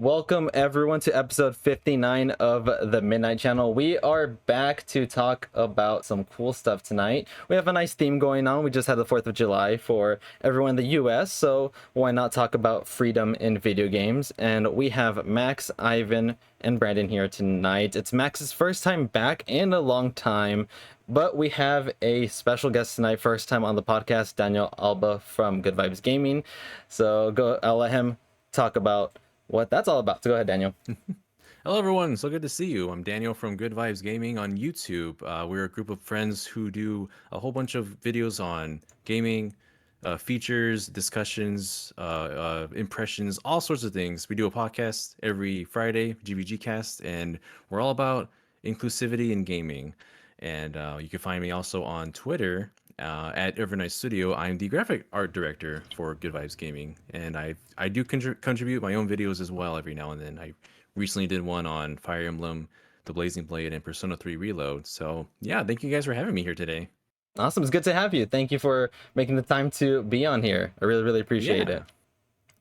welcome everyone to episode 59 of the Midnight Channel. We are back to talk about some cool stuff tonight. We have a nice theme going on. We just had the 4th of July for everyone in the US, so why not talk about freedom in video games? And we have Max, Ivan, and Brandon here tonight. It's Max's first time back in a long time, but we have a special guest tonight, first time on the podcast, Daniel Alba from Good Vibes Gaming. So I'll let him talk about what that's all about. So go ahead, Daniel. Hello, everyone. So good to see you. I'm Daniel from Good Vibes Gaming on YouTube. We're a group of friends who do a whole bunch of videos on gaming, features, discussions, impressions, all sorts of things. We do a podcast every Friday, GVG Cast, and we're all about inclusivity in gaming. And you can find me also on Twitter at Evernight Studio. I'm the graphic art director for Good Vibes Gaming, and I do contribute my own videos as well every now and then. I recently did one on Fire Emblem, The Blazing Blade, and Persona 3 Reload. So yeah, thank you guys for having me here today. Awesome. It's good to have you. Thank you for making the time to be on here. I really appreciate it.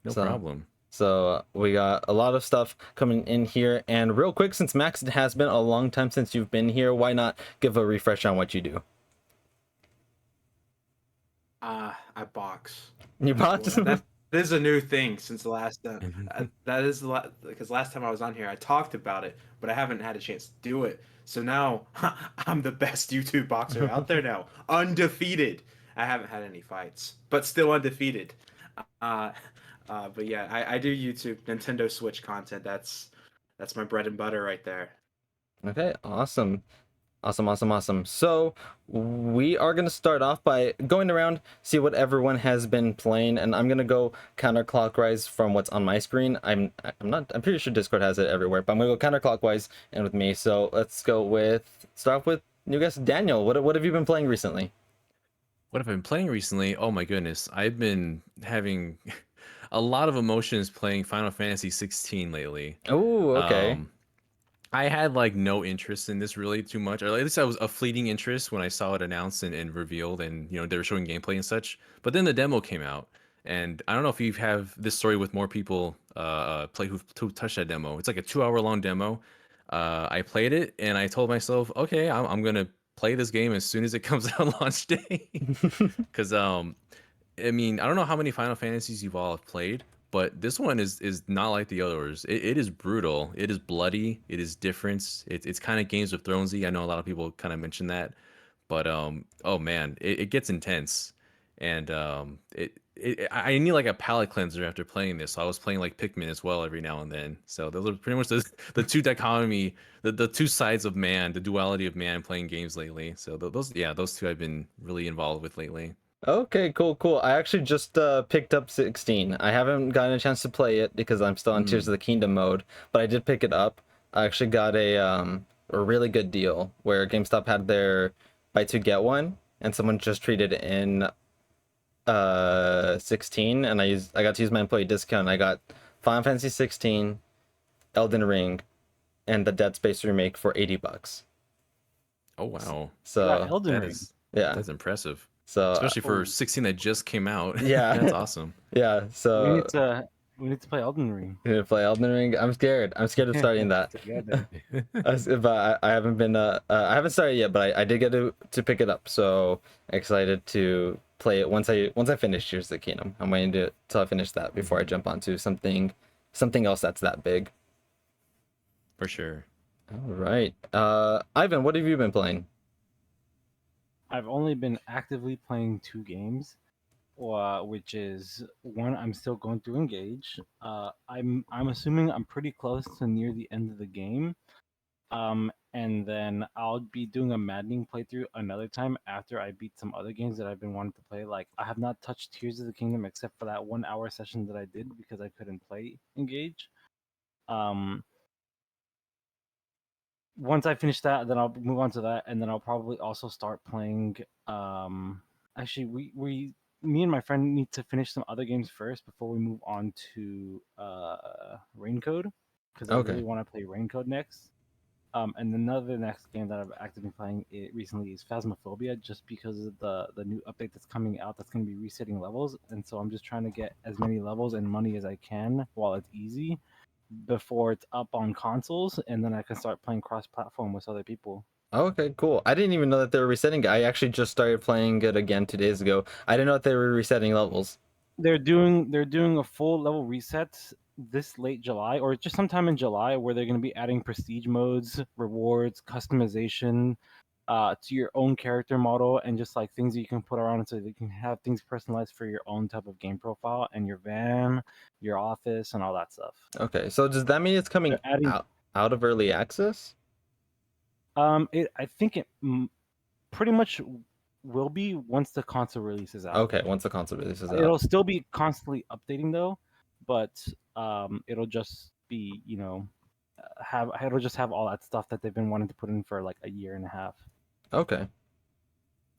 No problem. So we got a lot of stuff coming in here. And real quick, since Max, it has been a long time since you've been here, why not give a refresh on what you do? I box. You box? That is a new thing since the last. That is because last time I was on here, I talked about it, but I haven't had a chance to do it. So now I'm the best YouTube boxer out there now, undefeated. I haven't had any fights, but still undefeated. But yeah, I do YouTube Nintendo Switch content. That's my bread and butter right there. Okay, awesome. So we are going to start off by going around, see what everyone has been playing, and I'm going to go counterclockwise from what's on my screen. I'm pretty sure Discord has it everywhere, but I'm going to go counterclockwise and with me. So let's start off with new guest Daniel. What have you been playing recently? What have I been playing recently? Oh my goodness, I've been having a lot of emotions playing Final Fantasy 16 lately. Oh, okay. I had like no interest in this really too much, or at least I was a fleeting interest when I saw it announced and revealed, and they were showing gameplay and such. But then the demo came out, and I don't know if you have this story with more people play who touched that demo. It's like a 2-hour long demo. I played it, and I told myself, okay, I'm gonna play this game as soon as it comes out on launch day, because I mean, I don't know how many Final Fantasies you've all played, but this one is not like the others. It is brutal. It is bloody. It is different. It's kind of Games of Thronesy. I know a lot of people kind of mention that, but oh man, it gets intense, and I need like a palate cleanser after playing this. So I was playing like Pikmin as well every now and then. So those are pretty much the two dichotomy, the two sides of man, the duality of man playing games lately. So those two I've been really involved with lately. Okay, cool. I actually just picked up 16. I haven't gotten a chance to play it because I'm still on Tears of the Kingdom mode, but I did pick it up. I actually got a really good deal where GameStop had their buy two get one, and someone just traded in 16, and I got to use my employee discount. I got Final Fantasy 16, Elden Ring, and the Dead Space remake for $80. Oh wow! So Elden Ring. That's impressive. So especially for 16 that just came out. Yeah. That's awesome. Yeah, so we need to play Elden Ring. You need to play Elden Ring? I'm scared of starting that. But I haven't been I haven't started yet, but I did get to pick it up, so excited to play it once I finish Tears of the Kingdom. I'm waiting till I finish that before I jump onto something else that's that big. For sure. All right. Ivan, what have you been playing? I've only been actively playing 2 games, which is one I'm still going through Engage. I'm assuming I'm pretty close to near the end of the game. And then I'll be doing a maddening playthrough another time after I beat some other games that I've been wanting to play. Like I have not touched Tears of the Kingdom except for that 1 hour session that I did because I couldn't play Engage. Once I finish that, then I'll move on to that, and then I'll probably also start playing. Actually, me and my friend need to finish some other games first before we move on to Raincode, because I really want to play Raincode next. And another next game that I've actively playing recently is Phasmophobia, just because of the new update that's coming out that's going to be resetting levels, and so I'm just trying to get as many levels and money as I can while it's easy, before it's up on consoles, and then I can start playing cross-platform with other people. Okay, cool. I didn't even know that they were resetting it. I actually just started playing it again 2 days ago. I didn't know that they were resetting levels. They're doing a full level reset this late July, or just sometime in July, where they're going to be adding prestige modes, rewards, customization to your own character model, and just like things that you can put around, so that you can have things personalized for your own type of game profile and your van, your office, and all that stuff. Okay, so does that mean it's coming They're adding. out of early access? I think it pretty much will be once the console releases out. Okay, once the console releases out. It'll still be constantly updating though, but it'll just be it'll just have all that stuff that they've been wanting to put in for like a year and a half. Okay.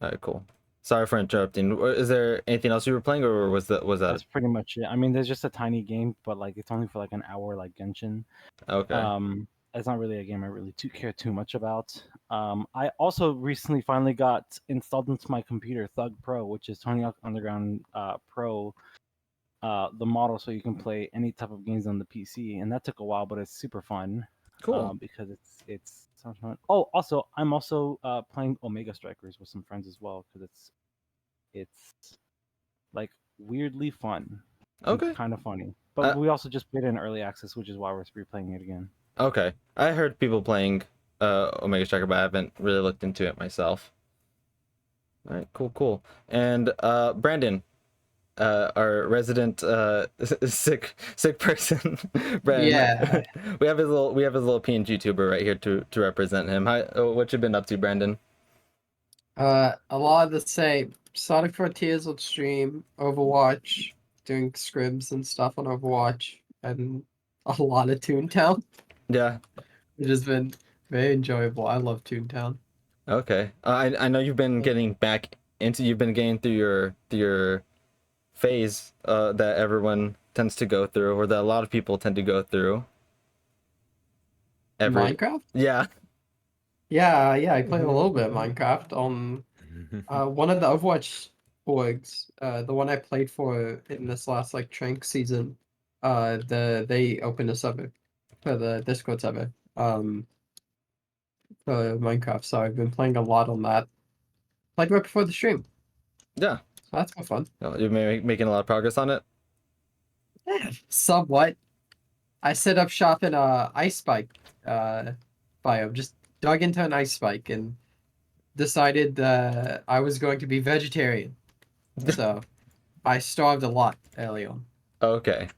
All right, cool. Sorry for interrupting. Is there anything else you were playing, or was that That's pretty much it. I mean, there's just a tiny game, but like it's only for like an hour, like Genshin. okay? It's not really a game I really care too much about. I also recently finally got installed into my computer Thug Pro, which is Tony Hawk Underground Pro, the model, so you can play any type of games on the PC, and that took a while, but it's super fun. Cool. Because it's sounds fun. Oh, also I'm also playing Omega Strikers with some friends as well, because it's like weirdly fun. Okay. Kind of funny. But we also just played it in early access, which is why we're replaying it again. Okay. I heard people playing Omega Striker, but I haven't really looked into it myself. All right, cool. And Brandon, our resident sick person, Brandon. Yeah. we have his little PNG tuber right here to represent him. Hi, what you been up to, Brandon? A lot of the same. Sonic Frontiers on stream, Overwatch, doing scrims and stuff on Overwatch, and a lot of Toontown, Yeah. which has been very enjoyable. I love Toontown. Okay. I know you've been getting through your phase that everyone tends to go through, or that a lot of people tend to go through. Minecraft? Yeah. Yeah, I played a little bit of Minecraft on one of the Overwatch orgs, the one I played for in this last like Trank season. They opened a server for the Discord server. For Minecraft, so I've been playing a lot on that. Played right before the stream. Yeah. So that's more fun. You're making a lot of progress on it. Yeah, somewhat. I set up shop in a ice spike biome. Just dug into an ice spike and decided I was going to be vegetarian. So I starved a lot early on. Okay.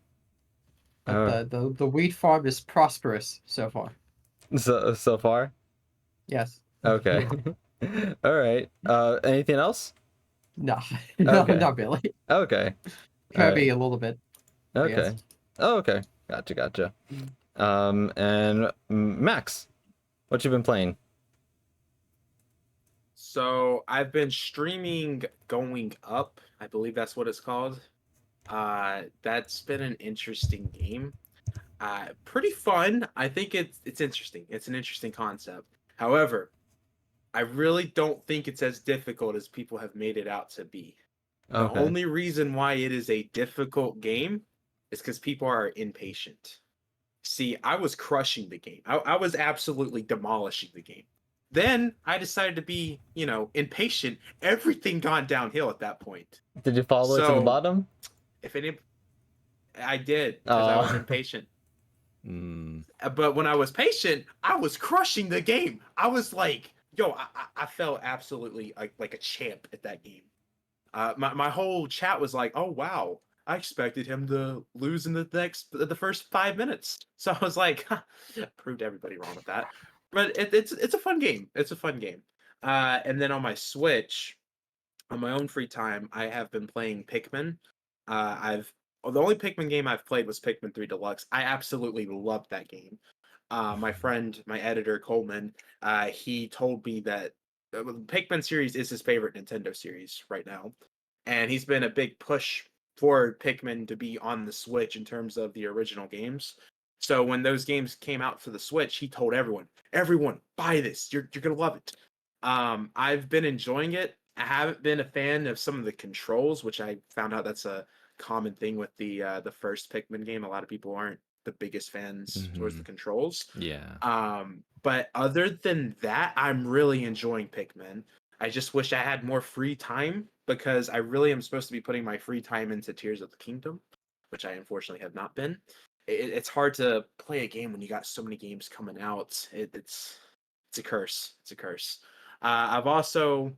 But the wheat farm is prosperous so far. So far. Yes. Okay. All right. Anything else? No, no, Okay. not really. Okay. Kirby a little bit. I Okay. guess. Oh, okay. Gotcha. And Max, what you been playing? So I've been streaming Going Up. I believe that's what it's called. That's been an interesting game. Pretty fun. I think it's interesting. It's an interesting concept. However, I really don't think it's as difficult as people have made it out to be. The Okay. only reason why it is a difficult game is because people are impatient. See, I was crushing the game. I was absolutely demolishing the game. Then I decided to be, impatient. Everything gone downhill at that point. Did you follow it to the So- bottom? If any, I did because I was Aw. impatient. But when I was patient, I was crushing the game. I was like, yo, I felt absolutely like a champ at that game. My whole chat was like, oh wow, I expected him to lose in the first 5 minutes. So I was like, proved everybody wrong with that. But it's a fun game. It's a fun game. And then on my Switch, on my own free time, I have been playing Pikmin. The only Pikmin game I've played was Pikmin 3 Deluxe. I absolutely loved that game. My friend, my editor Coleman, he told me that the Pikmin series is his favorite Nintendo series right now, and he's been a big push for Pikmin to be on the Switch in terms of the original games. So when those games came out for the Switch, he told everyone, buy this. You're gonna love it. I've been enjoying it. I haven't been a fan of some of the controls, which I found out that's a common thing with the first Pikmin game. A lot of people aren't the biggest fans towards the Mhm. controls. Yeah. But other than that, I'm really enjoying Pikmin. I just wish I had more free time because I really am supposed to be putting my free time into Tears of the Kingdom, which I unfortunately have not been. It's hard to play a game when you got so many games coming out. It's a curse. It's a curse. I've also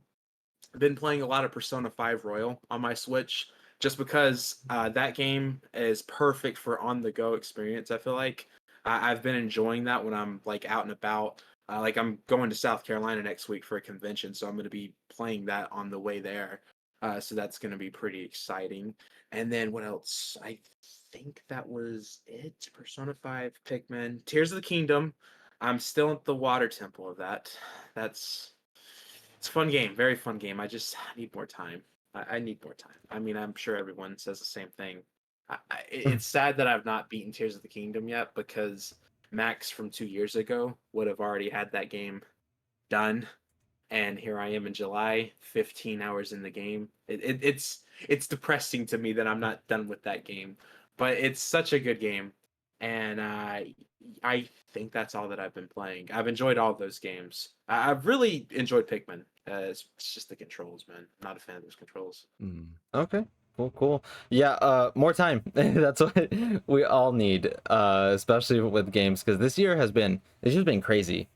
been playing a lot of Persona 5 Royal on my Switch just because that game is perfect for on the go experience. I feel like I've been enjoying that when I'm like out and about. Like I'm going to South Carolina next week for a convention, so I'm going to be playing that on the way there. So that's going to be pretty exciting. And then what else? I think that was it. Persona 5, Pikmin, Tears of the Kingdom. I'm still at the water temple of that. That's it's a fun game, very fun game. I just need more time. I need more time. I mean, I'm sure everyone says the same thing. It's sad that I've not beaten Tears of the Kingdom yet because Max from 2 years ago would have already had that game done, and here I am in July, 15 hours in the game. It's depressing to me that I'm not done with that game, but it's such a good game, and I think that's all that I've been playing. I've enjoyed all those games. I've really enjoyed Pikmin. It's just the controls, man. I'm not a fan of those controls. Mm. Okay. Cool. Yeah, more time. That's what we all need, especially with games, because it's just been crazy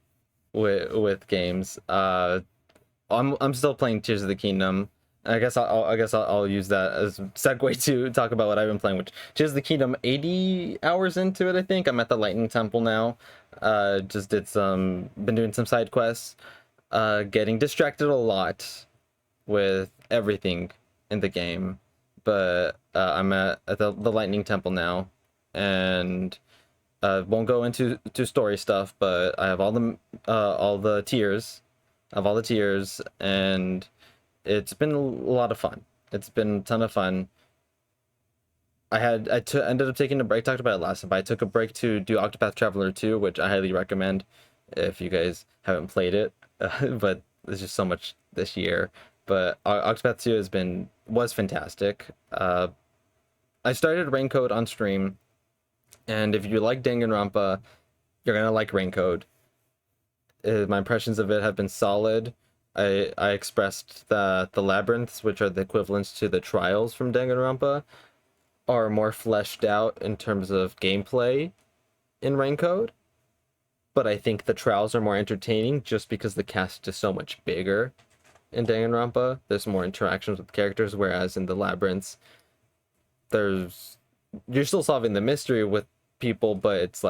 with games. I'm still playing Tears of the Kingdom. I guess I'll use that as a segue to talk about what I've been playing. Which Tears of the Kingdom, 80 hours into it, I think. I'm at the Lightning Temple now. Just been doing some side quests. Getting distracted a lot with everything in the game, but I'm at the Lightning Temple now, and won't go into story stuff. But I have all the tiers. I have all the tiers, and it's been a lot of fun. It's been a ton of fun. Ended up taking a break. Talked about it last time, but I took a break to do Octopath Traveler 2, which I highly recommend if you guys haven't played it. But there's just so much this year. But Octopath 2 was fantastic. I started Raincoat on stream, and if you like Danganronpa, you're gonna like Raincoat. My impressions of it have been solid. I expressed that the labyrinths, which are the equivalents to the trials from Danganronpa, are more fleshed out in terms of gameplay in Raincoat. But I think the trials are more entertaining just because the cast is so much bigger in Danganronpa. There's more interactions with characters, whereas in the labyrinths, you're still solving the mystery with people, but it's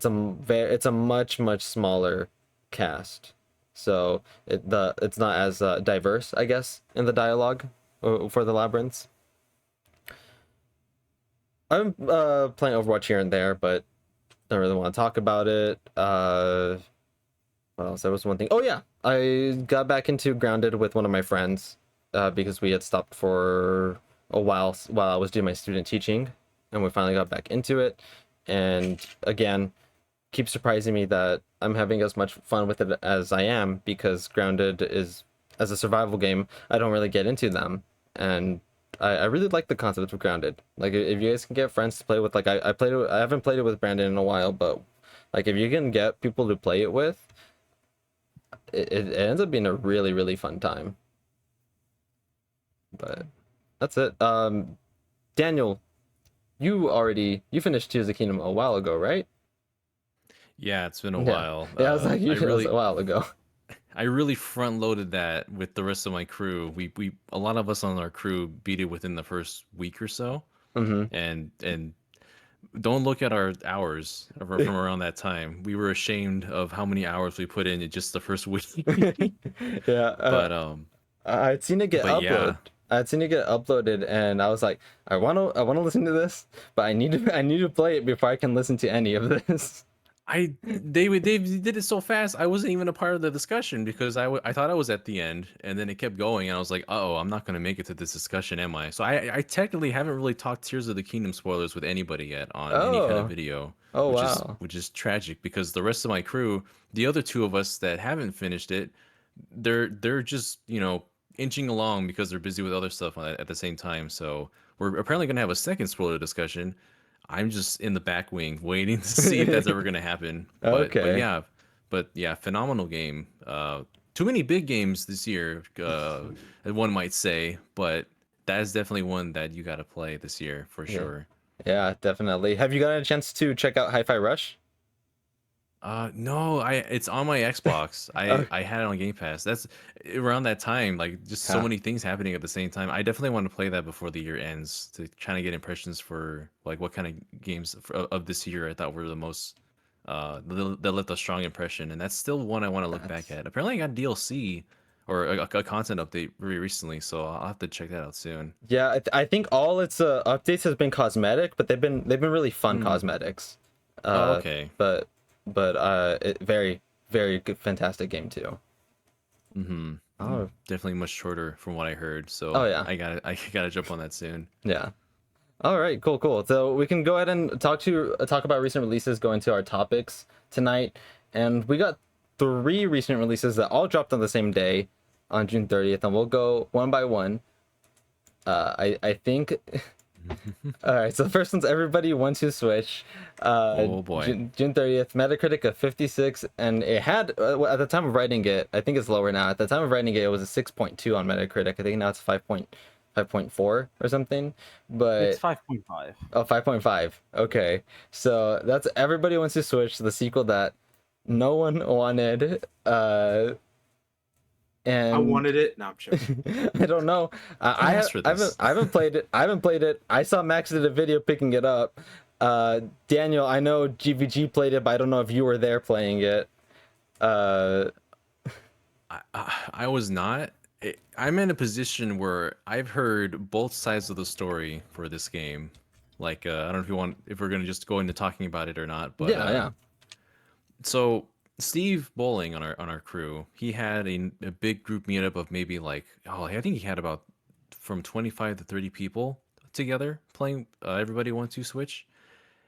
a much smaller cast, so it's not as diverse, I guess, in the dialogue for the labyrinths. I'm playing Overwatch here and there, but don't really want to talk about it. What else? There was one thing. Oh yeah, I got back into Grounded with one of my friends because we had stopped for a while I was doing my student teaching, and we finally got back into it. And again, keeps surprising me that I'm having as much fun with it as I am, because Grounded is, as a survival game, I don't really get into them, and I really like the concept of Grounded. Like, if you guys can get friends to play with, like I haven't played it with Brandon in a while, but like if you can get people to play it with, it ends up being a really fun time. But that's it. Daniel, you finished Tears of the Kingdom a while ago, right? Yeah, it's been a Yeah. while. Yeah, I was like, I it was really, a while ago. I really front loaded that with the rest of my crew. We a lot of us on our crew beat it within the first week or so, Mm-hmm. and don't look at our hours from around that time. We were ashamed of how many hours we put in just the first week. Yeah. But I'd seen it get But yeah. uploaded. I'd seen it get uploaded, and I was like, I wanna listen to this, but I need to play it before I can listen to any of this. They did it so fast. I wasn't even a part of the discussion because I thought I was at the end, and then it kept going, and I was like, oh, I'm not gonna make it to this discussion, am I? So I technically haven't really talked Tears of the Kingdom spoilers with anybody yet on any kind of Oh. video, Oh which wow. is tragic because the rest of my crew, the other two of us that haven't finished it, they're just inching along because they're busy with other stuff at the same time. So we're apparently gonna have a second spoiler discussion. I'm just in the back wing waiting to see if that's ever gonna happen. Okay. But yeah, phenomenal game. Too many big games this year, one might say, but that is definitely one that you got to play this year for Yeah. sure. Yeah, definitely. Have you gotten a chance to check out Hi-Fi Rush? No, it's on my Xbox. Okay. I had it on Game Pass. That's around that time, like just so Huh. many things happening at the same time. I definitely want to play that before the year ends to kind of get impressions for like what kind of games of this year I thought were the most that left a strong impression, and that's still one I want to look back That's- at. Apparently, I got DLC or a content update very recently, so I'll have to check that out soon. Yeah, I think all its updates has been cosmetic, but they've been really fun Hmm. cosmetics. Oh, okay. Very very good, fantastic game too. Mm-hmm. Oh, Definitely much shorter from what I heard, so oh yeah, I gotta jump on that soon. yeah. All right, cool. So we can go ahead and talk about recent releases, go into our topics tonight, and we got 3 recent releases that all dropped on the same day, on June 30th, and we'll go one by one. I think. All right, so the first one's Everybody Wants to Switch. Oh boy. June 30th, Metacritic of 56, and it had at the time of writing it, I think it's lower now. At the time of writing it, it was a 6.2 on Metacritic. I think now it's 5.4 or something. But It's 5.5. oh, 5.5. Okay. So that's Everybody Wants to Switch, the sequel that no one wanted. And I wanted it. No, I'm joking. I don't know. I ask for this. I haven't played it. I haven't played it. I saw Max did a video picking it up. Daniel, I know GVG played it, but I don't know if you were there playing it. I was not. I'm in a position where I've heard both sides of the story for this game. Like, I don't know if we're gonna just go into talking about it or not, but Yeah. So Steve Bowling on our crew, he had a big group meetup of maybe like I think he had about from 25 to 30 people together playing Everybody Wants to Switch,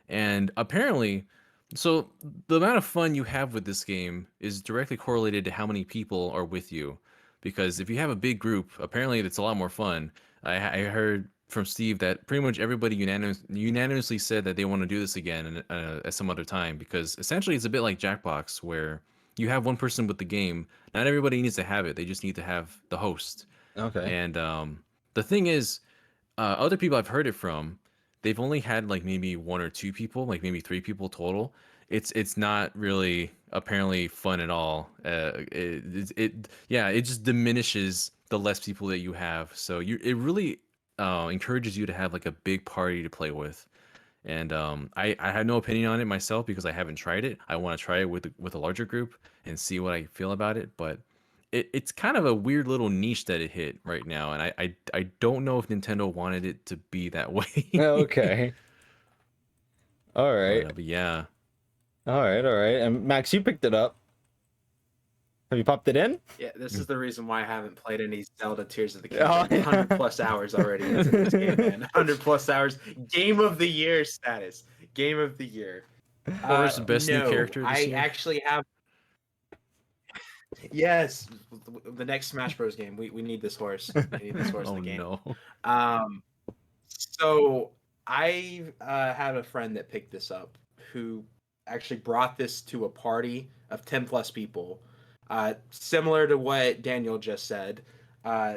and apparently, so the amount of fun you have with this game is directly correlated to how many people are with you, because if you have a big group, apparently it's a lot more fun. I heard from Steve that pretty much everybody unanimously said that they want to do this again at some other time, because essentially it's a bit like Jackbox, where you have one person with the game. Not everybody needs to have it. They just need to have the host. Okay. And the thing is, other people I've heard it from, they've only had like maybe 1 or 2 people, like maybe 3 people total. It's not really apparently fun at all. It just diminishes the less people that you have. So it really encourages you to have like a big party to play with. And I have no opinion on it myself because I haven't tried it. I want to try it with a larger group and see what I feel about it. But it's kind of a weird little niche that it hit right now, and I don't know if Nintendo wanted it to be that way. Okay. All right. But yeah. All right. And Max, you picked it up. Have you popped it in? Yeah, this is the reason why I haven't played any Zelda Tears of the Oh, Kingdom. yeah. 100 plus hours already into this game, man. 100 plus hours. Game of the year status. Game of the year. First best new no, character this I year? actually have. Yes, the next Smash Bros. Game. We need this horse. We need this horse in Oh the game. no. So I had a friend that picked this up who actually brought this to a party of 10 plus people. Similar to what Daniel just said,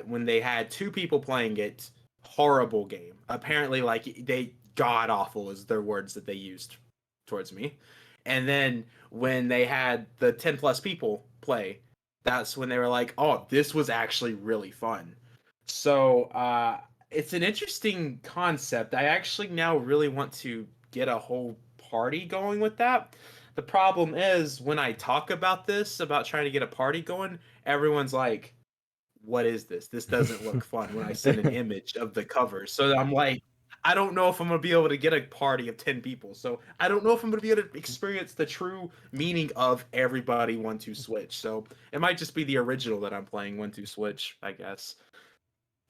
when they had 2 people playing it, horrible game. Apparently, like they god awful is their words that they used towards me. And then when they had the 10 plus people play, that's when they were like, "Oh, this was actually really fun." So it's an interesting concept. I actually now really want to get a whole party going with that. The problem is when I talk about this, about trying to get a party going, everyone's like, "What is this? This doesn't look fun." When I send an image of the cover, so I'm like, I don't know if I'm gonna be able to get a party of 10 people. So I don't know if I'm gonna be able to experience the true meaning of Everybody Want to Switch. So it might just be the original that I'm playing, Want to Switch, I guess.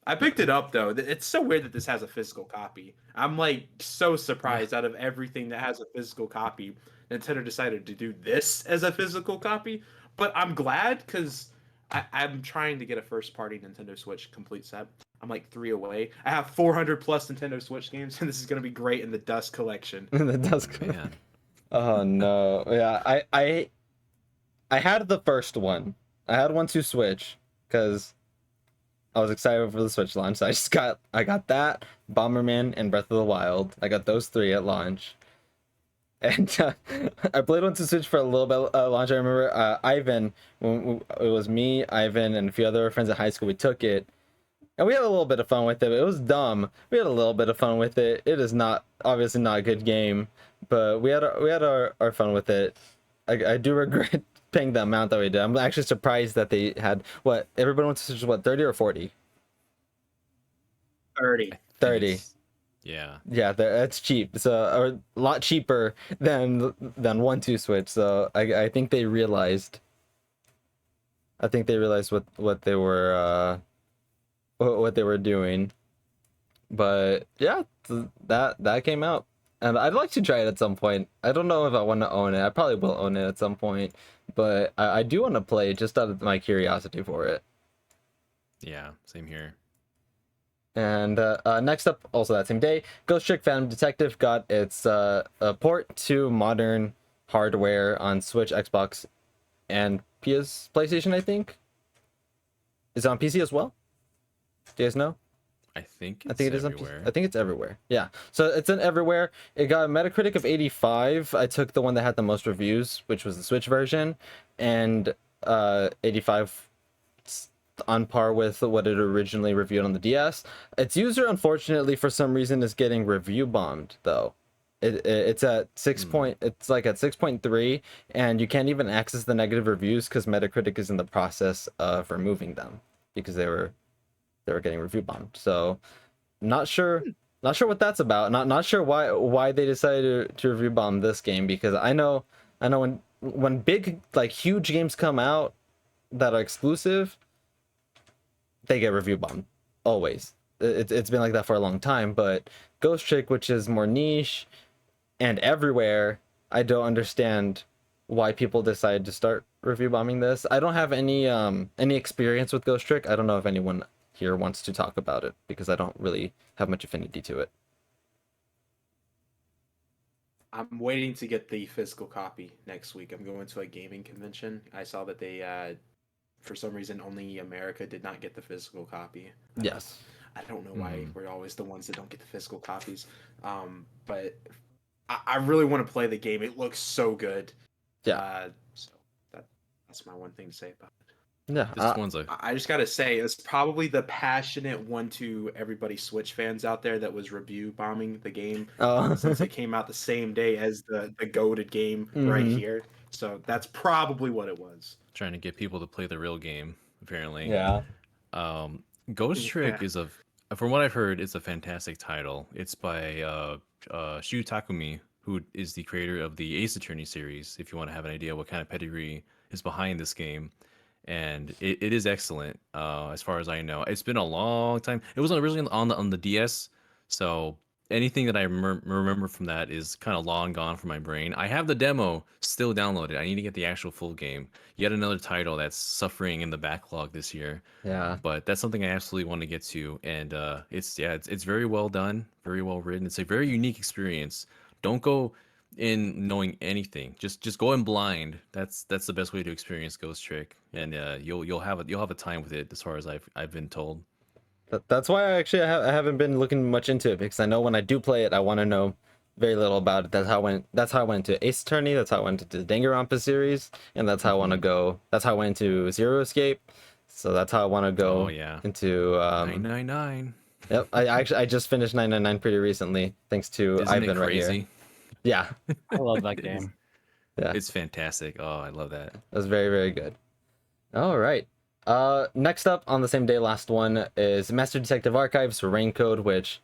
I picked it up though. It's so weird that this has a physical copy. I'm like so surprised out of everything that has a physical copy, Nintendo decided to do this as a physical copy. But I'm glad because I'm trying to get a first party Nintendo Switch complete set. I'm like 3 away. I have 400 plus Nintendo Switch games, and this is gonna be great in the Dust collection. That does. Man. Oh no. Yeah, I had the first one. I had one to Switch because I was excited for the Switch launch. So I got that, Bomberman, and Breath of the Wild. I got those 3 at launch. And I played one to Switch for a little bit at launch. I remember Ivan, when it was me, Ivan, and a few other friends at high school. We took it, and we had a little bit of fun with it. It was dumb. We had a little bit of fun with it. It is not obviously not a good game, but we had our fun with it. I do regret paying the amount that we did. I'm actually surprised that they had what everybody went to Switch, what, 30 or 40? 30. 30. Yeah. Yeah, that's cheap. So a lot cheaper than 1-2 Switch. So I think they realized. I think they realized what they were doing. But yeah, that came out, and I'd like to try it at some point. I don't know if I want to own it. I probably will own it at some point, but I do want to play it just out of my curiosity for it. Yeah, same here. And next up, also that same day, Ghost Trick Phantom Detective got its a port to modern hardware on Switch, Xbox, and PlayStation, I think. Is it on PC as well? Do you guys know? I think I think it is everywhere. on PC. I think it's everywhere. Yeah. So it's in everywhere. It got a Metacritic of 85. I took the one that had the most reviews, which was the Switch version, and 85 on par with what it originally reviewed on the DS. Its user, unfortunately, for some reason, is getting review bombed though. It's at 6 point. It's like at 6.3, and you can't even access the negative reviews because Metacritic is in the process of removing them because they were getting review bombed. So, not sure what that's about. Not sure why they decided to review bomb this game, because I know when big, like, huge games come out that are exclusive, they get review bombed always. It's been like that for a long time. But Ghost Trick, which is more niche and everywhere, I don't understand why people decide to start review bombing this. I don't have any experience with Ghost Trick. I don't know if anyone here wants to talk about it, because I don't really have much affinity to it. I'm waiting to get the physical copy next week. I'm going to a gaming convention. I saw that they, for some reason, only America did not get the physical copy. Yes. I don't know why we're always the ones that don't get the physical copies. But I really want to play the game. It looks so good. Yeah. So that's my one thing to say about it. Yeah. This one's a I just gotta say, it's probably the passionate one to everybody Switch fans out there that was review bombing the game, since it came out the same day as the goated game right here. So that's probably what it was. trying to get people to play the real game, apparently. Yeah. Ghost Trick Yeah. is from what I've heard, it's a fantastic title. It's by Shu Takumi, who is the creator of the Ace Attorney series, if you want to have an idea what kind of pedigree is behind this game. And it is excellent, as far as I know. It's been a long time. It wasn't originally on the DS, so anything that I remember from that is kind of long gone from my brain. I have the demo still downloaded. I need to get the actual full game. Yet another title that's suffering in the backlog this year. Yeah. But that's something I absolutely want to get to, and it's very well done, very well written. It's a very unique experience. Don't go in knowing anything. Just go in blind. That's the best way to experience Ghost Trick, and you'll have a time with it, as far as I've been told. That's why I haven't been looking much into it, because I know when I do play it, I want to know very little about it. That's how I went into Ace Attorney. That's how I went into the Danganronpa series, and that's how I want to go. That's how I went into Zero Escape. So that's how I want to go. Oh, yeah. Into 999. Yep. I just finished 999 pretty recently, thanks to Isn't Ivan it right here. crazy? Yeah. I love that It is. game. Yeah. It's fantastic. Oh, I love that. That was very, very good. All right. Next up on the same day, last one is Master Detective Archives Rain Code, which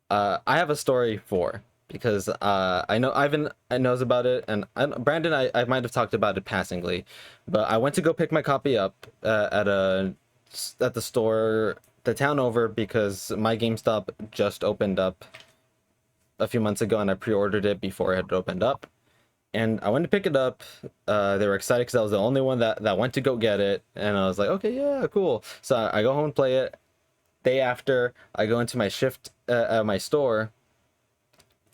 I have a story for, because I know Ivan knows about it, and Brandon, I might have talked about it passingly, but I went to go pick my copy up at the store the town over, because my GameStop just opened up a few months ago, and I pre-ordered it before it had opened up. And I went to pick it up. They were excited because I was the only one that went to go get it. And I was like, okay, yeah, cool. So I go home and play it. day after, I go into my shift at my store,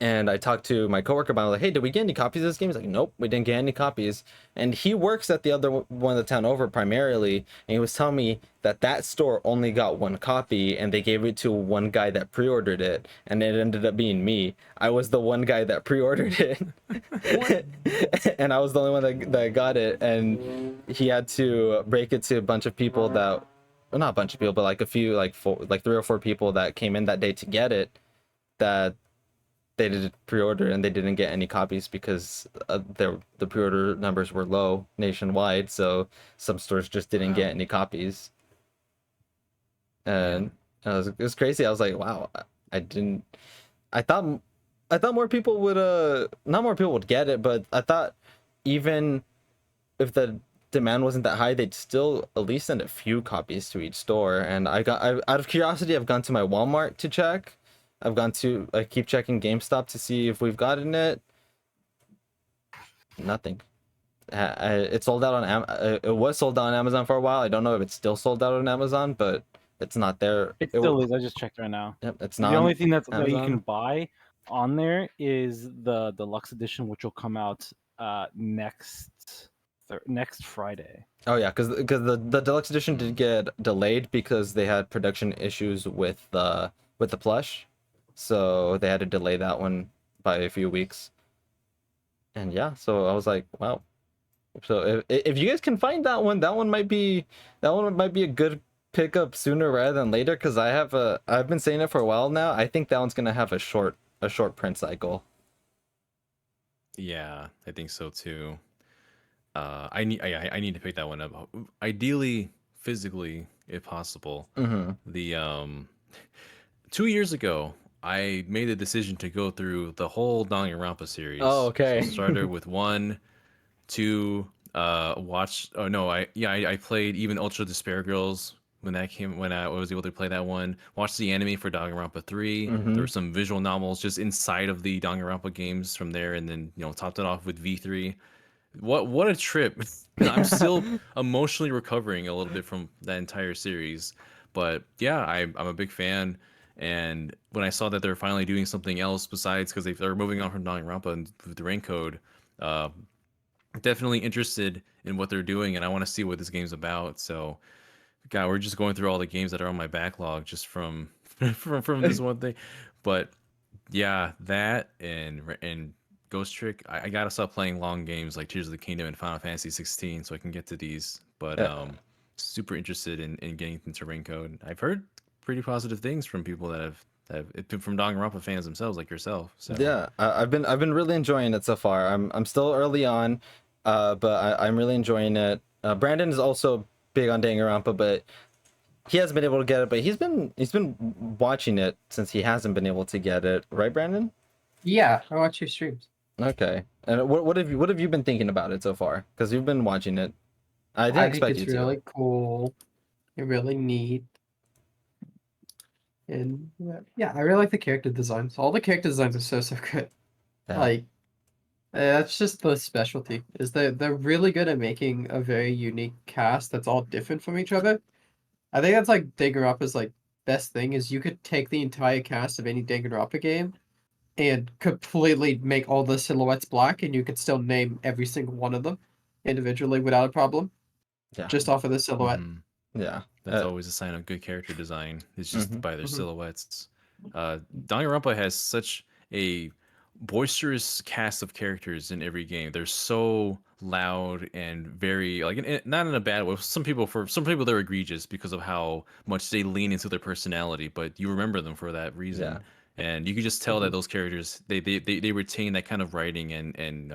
and I talked to my coworker about it, like, hey, did we get any copies of this game? He's like, nope, we didn't get any copies. And he works at the other one of the town over primarily, and he was telling me that store only got one copy, and they gave it to one guy that pre-ordered it, and it ended up being me. I was the one guy that pre-ordered it, and I was the only one that got it, and he had to break it to a bunch of people that, well, not a bunch of people, but like a few, like 3 or 4 people that came in that day to get it, that they did pre-order and they didn't get any copies because the pre-order numbers were low nationwide, so some stores just didn't get any copies. And it was crazy. I was like, wow, I thought more people would not more people would get it, but I thought even if the demand wasn't that high, they'd still at least send a few copies to each store. And I out of curiosity, I've gone to my Walmart to check. I keep checking GameStop to see if we've gotten it. Nothing. It sold out on it was sold out on Amazon for a while. I don't know if it's still sold out on Amazon, but it's not there. It still is. I just checked right now. Yep, it's not. The only thing that you Amazon. can buy on there is the deluxe edition, which will come out next Friday. Oh yeah, because the deluxe edition did get delayed because they had production issues with the plush, so they had to delay that one by a few weeks. And yeah, so I was like, wow. So if you guys can find that one might be a good pickup sooner rather than later, because I've been saying it for a while now. I think that one's gonna have a short print cycle. Yeah, I think so too. I need to pick that one up. Ideally, physically, if possible. Mm-hmm. The 2 years ago, I made the decision to go through the whole Danganronpa series. Oh, okay. So I started with 1, 2. I played even Ultra Despair Girls when I was able to play that one. Watched the anime for Danganronpa 3. Mm-hmm. There were some visual novels just inside of the Danganronpa games from there, and then topped it off with V3. What a trip. I'm still emotionally recovering a little bit from that entire series, but yeah, I'm a big fan. And when I saw that they're finally doing something else besides, because they're moving on from Danganronpa and with the rain code, definitely interested in what they're doing, and I want to see what this game's about. So God, we're just going through all the games that are on my backlog just from this one thing. But yeah, that and Ghost Trick, I gotta stop playing long games like Tears of the Kingdom and Final Fantasy 16 so I can get to these. But super interested in getting into Rain-Code. I've heard pretty positive things from people that have been from Danganronpa fans themselves, like yourself. So Yeah, I've been really enjoying it so far. I'm still early on, but I'm really enjoying it. Brandon is also big on Danganronpa, but he hasn't been able to get it. But he's been watching it since he hasn't been able to get it, right, Brandon? Yeah, I watch your streams. Okay. And what have you been thinking about it so far? Because you've been watching it. I didn't expect think you it's to. really cool. It's really neat. And yeah, I really like the character designs. All the character designs are so good. Yeah. Like that's just the specialty. Is that they're really good at making a very unique cast that's all different from each other. I think that's like Danganronpa's like best thing is you could take the entire cast of any Danganronpa game and completely make all the silhouettes black, and you could still name every single one of them individually without a problem. Yeah. Just off of the silhouette. Yeah. That's always a sign of good character design. It's just by their Mhm. silhouettes. Danganronpa has such a boisterous cast of characters in every game. They're so loud and very not in a bad way. For some people they're egregious because of how much they lean into their personality, but you remember them for that reason. Yeah. And you can just tell that those characters they retain that kind of writing and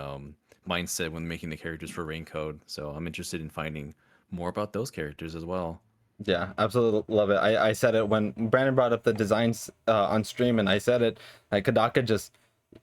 mindset when making the characters for Rain-Code. So I'm interested in finding more about those characters as well. Yeah, absolutely love it. I said it when Brandon brought up the designs on stream, and I said it. Like Kadaka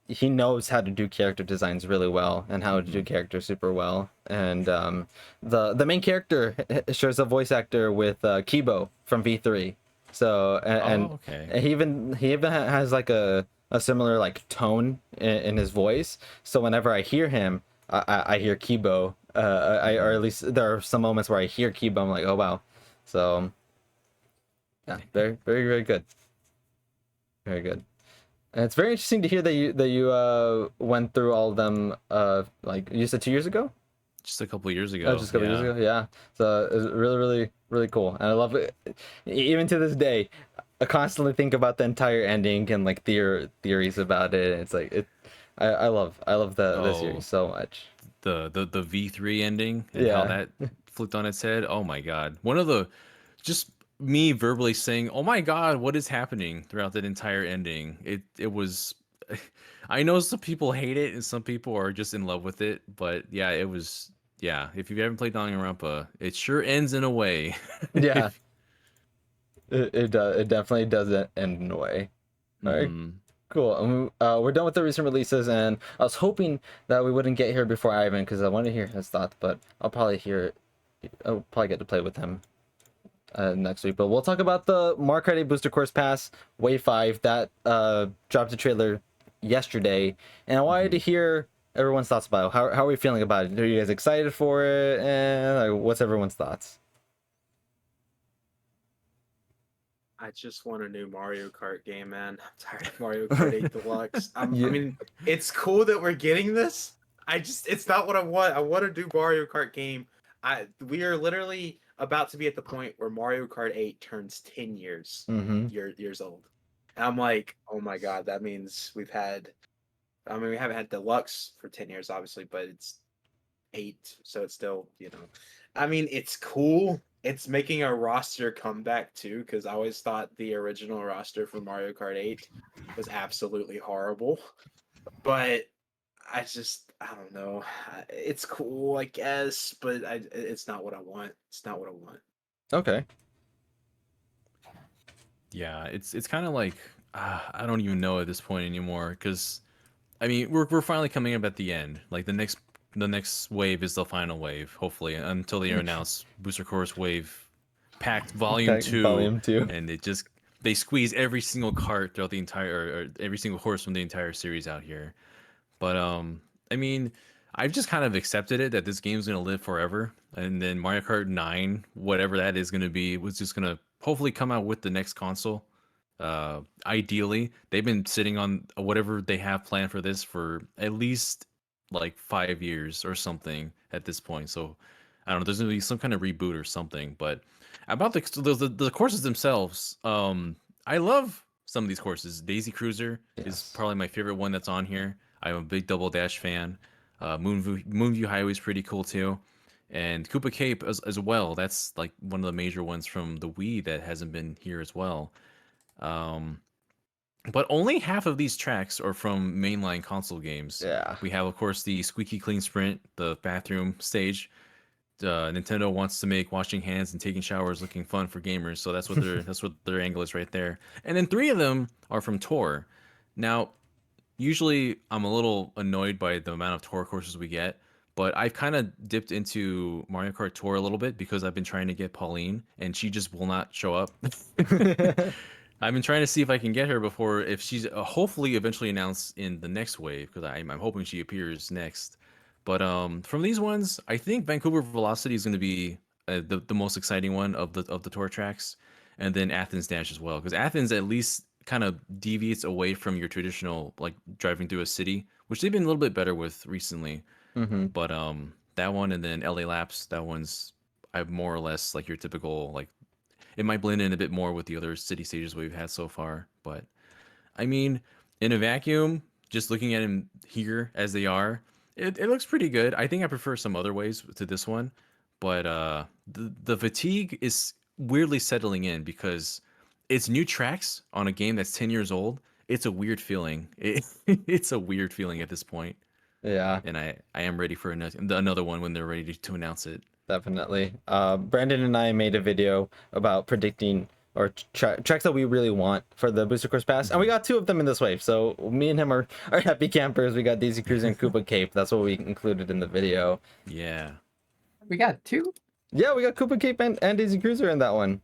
he knows how to do character designs really well and how to do characters super well. And the main character shares a voice actor with Kibo from V3. So and he even has like a similar like tone in his voice. So whenever I hear him, I hear Kibo. Or at least there are some moments where I hear Kibo. I'm like, oh wow. So Yeah, very, very, very good. Very good. And it's very interesting to hear that you went through all of them like you said 2 years ago. Just a couple years Oh, ago. just a couple years ago. Yeah. So it's really, really, really cool, and I love it. Even to this day, I constantly think about the entire ending and like theories about it. It's like it. I love the Oh, series so much. the V3 ending and how Yeah. that flipped on its head. Oh my god. One of the just me verbally saying, "Oh my god, what is happening?" throughout that entire ending. It was I know some people hate it and some people are just in love with it, but yeah, it was yeah, if you haven't played Danganronpa, it sure ends in a way. Yeah. It does. It definitely doesn't end in a way. All right. Mhm. Cool. We're done with the recent releases, and I was hoping that we wouldn't get here before Ivan because I want to hear his thoughts, but I'll probably get to play with him next week. But we'll talk about the Mario Kart 8 Booster Course Pass Wave 5 that dropped a trailer yesterday, and I wanted to hear everyone's thoughts about it. How are we feeling about it? Are you guys excited for it? And what's everyone's thoughts? I just want a new Mario Kart game, man. I'm tired of Mario Kart 8 Deluxe. I mean, it's cool that we're getting this. It's not what I want. I want a new Mario Kart game. We are literally about to be at the point where Mario Kart 8 turns 10 years old. And I'm like, oh my god, that means we haven't had Deluxe for 10 years, obviously, but it's 8, so it's still, I mean, it's cool. It's making a roster comeback too, because I always thought the original roster for Mario Kart 8 was absolutely horrible. But I don't know. It's cool, I guess, but it's not what I want. It's not what I want. Okay. Yeah, it's kind of like I don't even know at this point anymore because I mean we're finally coming up at the end. Like the next wave is the final wave, hopefully, until they announce Booster Course Wave Packed Volume 2, Volume 2. and they squeeze every single cart throughout the entire or every single horse from the entire series out here. But I mean, I've just kind of accepted it that this game's gonna live forever, and then Mario Kart 9, whatever that is gonna be, was just gonna hopefully come out with the next console. Ideally, they've been sitting on whatever they have planned for this for at least like 5 years or something at this point. So I don't know. There's gonna be some kind of reboot or something. But about the courses themselves, I love some of these courses. Daisy Cruiser is Yes. probably my favorite one that's on here. I'm a big Double Dash fan. Moonview Highway is pretty cool too, and Koopa Cape as well. That's like one of the major ones from the Wii that hasn't been here as well. But only half of these tracks are from mainline console games. Yeah. We have, of course, the Squeaky Clean Sprint, the bathroom stage. Nintendo wants to make washing hands and taking showers looking fun for gamers, so that's what their angle is right there. And then 3 of them are from Tour. Now, usually I'm a little annoyed by the amount of Tour courses we get, but I've kind of dipped into Mario Kart Tour a little bit because I've been trying to get Pauline, and she just will not show up. I've been trying to see if I can get her before, if she's hopefully eventually announced in the next wave, because I'm hoping she appears next. But from these ones, I think Vancouver Velocity is going to be the most exciting one of the tour tracks, and then Athens Dash as well, because Athens at least kind of deviates away from your traditional like driving through a city, which they've been a little bit better with recently. But that one, and then LA Laps, that one's I more or less like your typical like. It might blend in a bit more with the other city stages we've had so far, but I mean, in a vacuum, just looking at them here as they are, it looks pretty good. I think I prefer some other ways to this one, but the fatigue is weirdly settling in because it's new tracks on a game that's 10 years old. It's a weird feeling. It's a weird feeling at this point, Yeah. and I am ready for another one when they're ready to announce it. Definitely. Brandon and I made a video about predicting or tracks that we really want for the Booster Course Pass, and we got 2 of them in this wave. So me and him are happy campers. We got Daisy Cruiser and Koopa Cape. That's what we included in the video. Yeah. We got 2? Yeah, we got Koopa Cape and Daisy Cruiser in that one.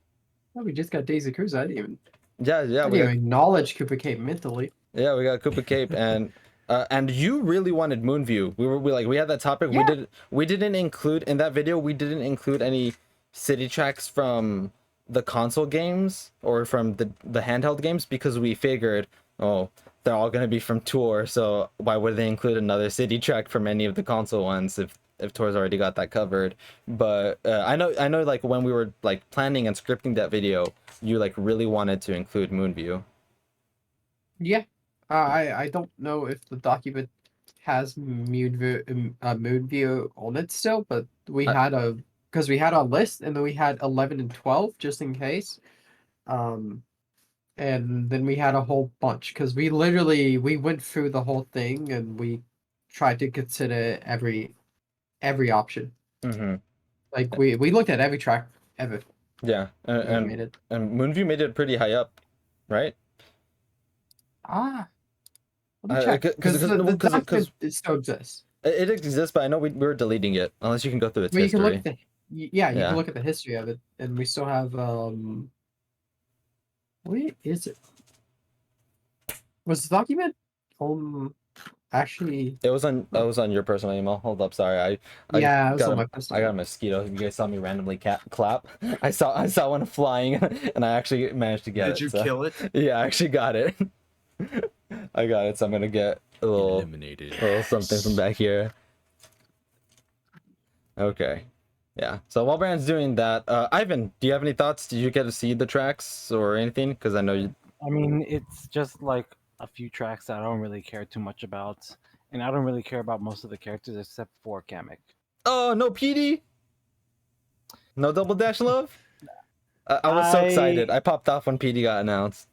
Oh, we just got Daisy Cruiser. I didn't even We acknowledge Koopa Cape mentally. got Koopa Cape and you really wanted Moonview. We had that topic. Yeah. We didn't include in that video. We didn't include any city tracks from the console games or from the handheld games, because we figured, oh, they're all going to be from Tour, so why would they include another city track from any of the console ones if Tour's already got that covered? But I know like when we were like planning and scripting that video, you like really wanted to include Moonview. Yeah. I don't know if the document has mood view on it still, but we I- had because we had a list and then we had 11 and 12 just in case. And then we had a whole bunch because we went through the whole thing and we tried to consider every option. Mm-hmm. Like we looked at every track ever. Yeah, We made it. and Moonview made it pretty high up, right? Let me check because the document it still exists. It exists, but I know we were deleting it unless you can go through its Well, you can history. look at you can look at the history of it, and we still have where is it? Was the document actually? It was on your personal email. Hold up, sorry. Yeah, it was got on my I personal. got a mosquito. You guys saw me randomly clap. I saw one flying, and I actually managed to get it. Did you so- kill it? Yeah, I actually got it. I got it, so I'm gonna get a little Eliminated. something from back here. Okay. Yeah. So while Brandon's doing that, Ivan, do you have any thoughts? Did you get to see the tracks or anything? Because I know you. I mean, it's just like a few tracks that I don't really care too much about, and I don't really care about most of the characters except for Kamek. Oh, no PD? No Double Dash Love? I was so excited. I popped off when PD got announced.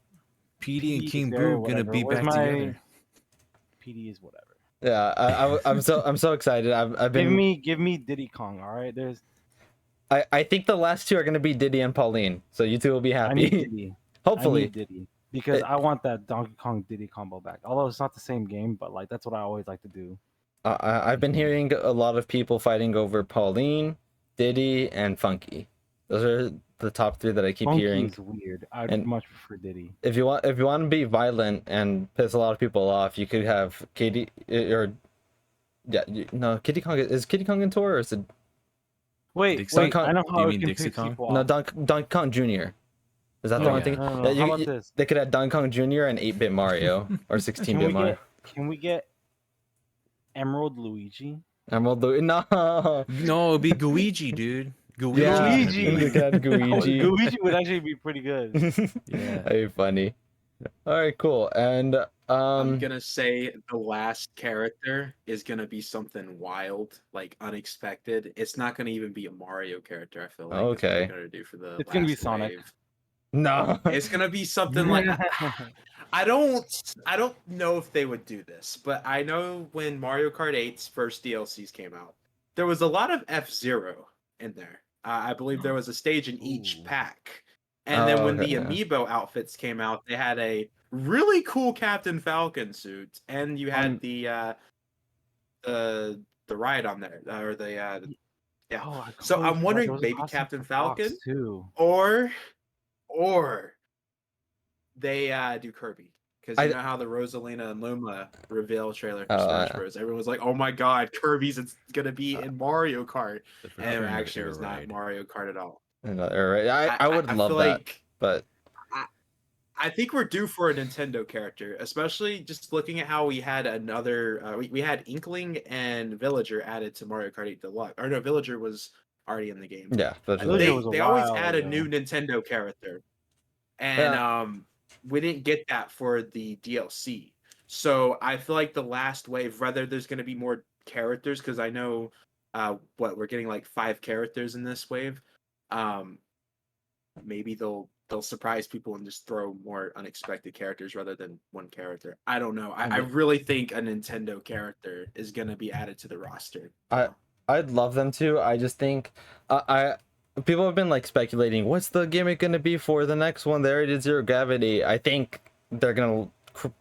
PD and King Very Boo gonna whatever. be Where's back together. PD is whatever. Yeah, I'm so excited. I've been. Give me Diddy Kong. All right, there's. I think the last two are gonna be Diddy and Pauline, so you two will be I need happy. Diddy. Hopefully. I need Diddy because I want that Donkey Kong Diddy combo back. Although it's not the same game, but like that's what I always like to do. I've been hearing a lot of people fighting over Pauline, Diddy, and Funky. Those are the top three that I keep Funky hearing. is weird. I'd And- much prefer Diddy. If you want to be violent and piss a lot of people off, you could have Kitty or no, Kitty Kong is Kitty Kong in Tour or is it Wait, Dixie wait. Kong- I know do how you it mean can Dixie piss Kong? people no off. Donkey Kong Jr. Is that the Oh, one yeah. thing? No. How about this? They could have Donkey Kong Jr. and 8-bit Mario or 16-bit Mario. Can we get Emerald Luigi? Emerald no. No, it'd be Guigi, dude. Guigi. Yeah, Luigi. you could have Luigi. Luigi would actually be pretty good. Yeah. That'd be funny. All right, cool. And I'm gonna say the last character is gonna be something wild, like unexpected. It's not gonna even be a Mario character. I feel like. That's what Okay. they're gonna do for the. It's gonna be last Sonic. wave. no. It's gonna be something like. I don't know if they would do this, but I know when Mario Kart 8's first DLCs came out, there was a lot of F-Zero in there. I believe there was a stage in each Ooh. pack. And then Oh, when okay, the yeah. amiibo outfits came out, they had a really cool Captain Falcon suit, and you had the ride on there, or the yeah. Oh, I So completely I'm forgot wondering there was a maybe costume Captain for Fox, Falcon, too. or they do Kirby. Because you I- know how the Rosalina and Luma reveal trailer for Oh, Smash yeah. Bros. Everyone was like, "Oh my God, Kirby's gonna be in Mario Kart," The first and it round of actually air was not ride. Mario Kart at all. I would love feel that, like but I think we're due for a Nintendo character, especially just looking at how we had another. We had Inkling and Villager added to Mario Kart 8 Deluxe. Or no, Villager was already in the game. yeah. But Villager They, was a they always while add a ago. new Nintendo character, and we didn't get that for the DLC. So I feel like the last wave, whether there's going to be more characters, because I know we're getting like 5 characters in this wave. Maybe they'll surprise people and just throw more unexpected characters rather than one character. I don't know. I really think a Nintendo character is going to be added to the roster. I'd love them to. I just think people have been like speculating what's the gimmick gonna be for the next one. They already did Zero Gravity. I think they're gonna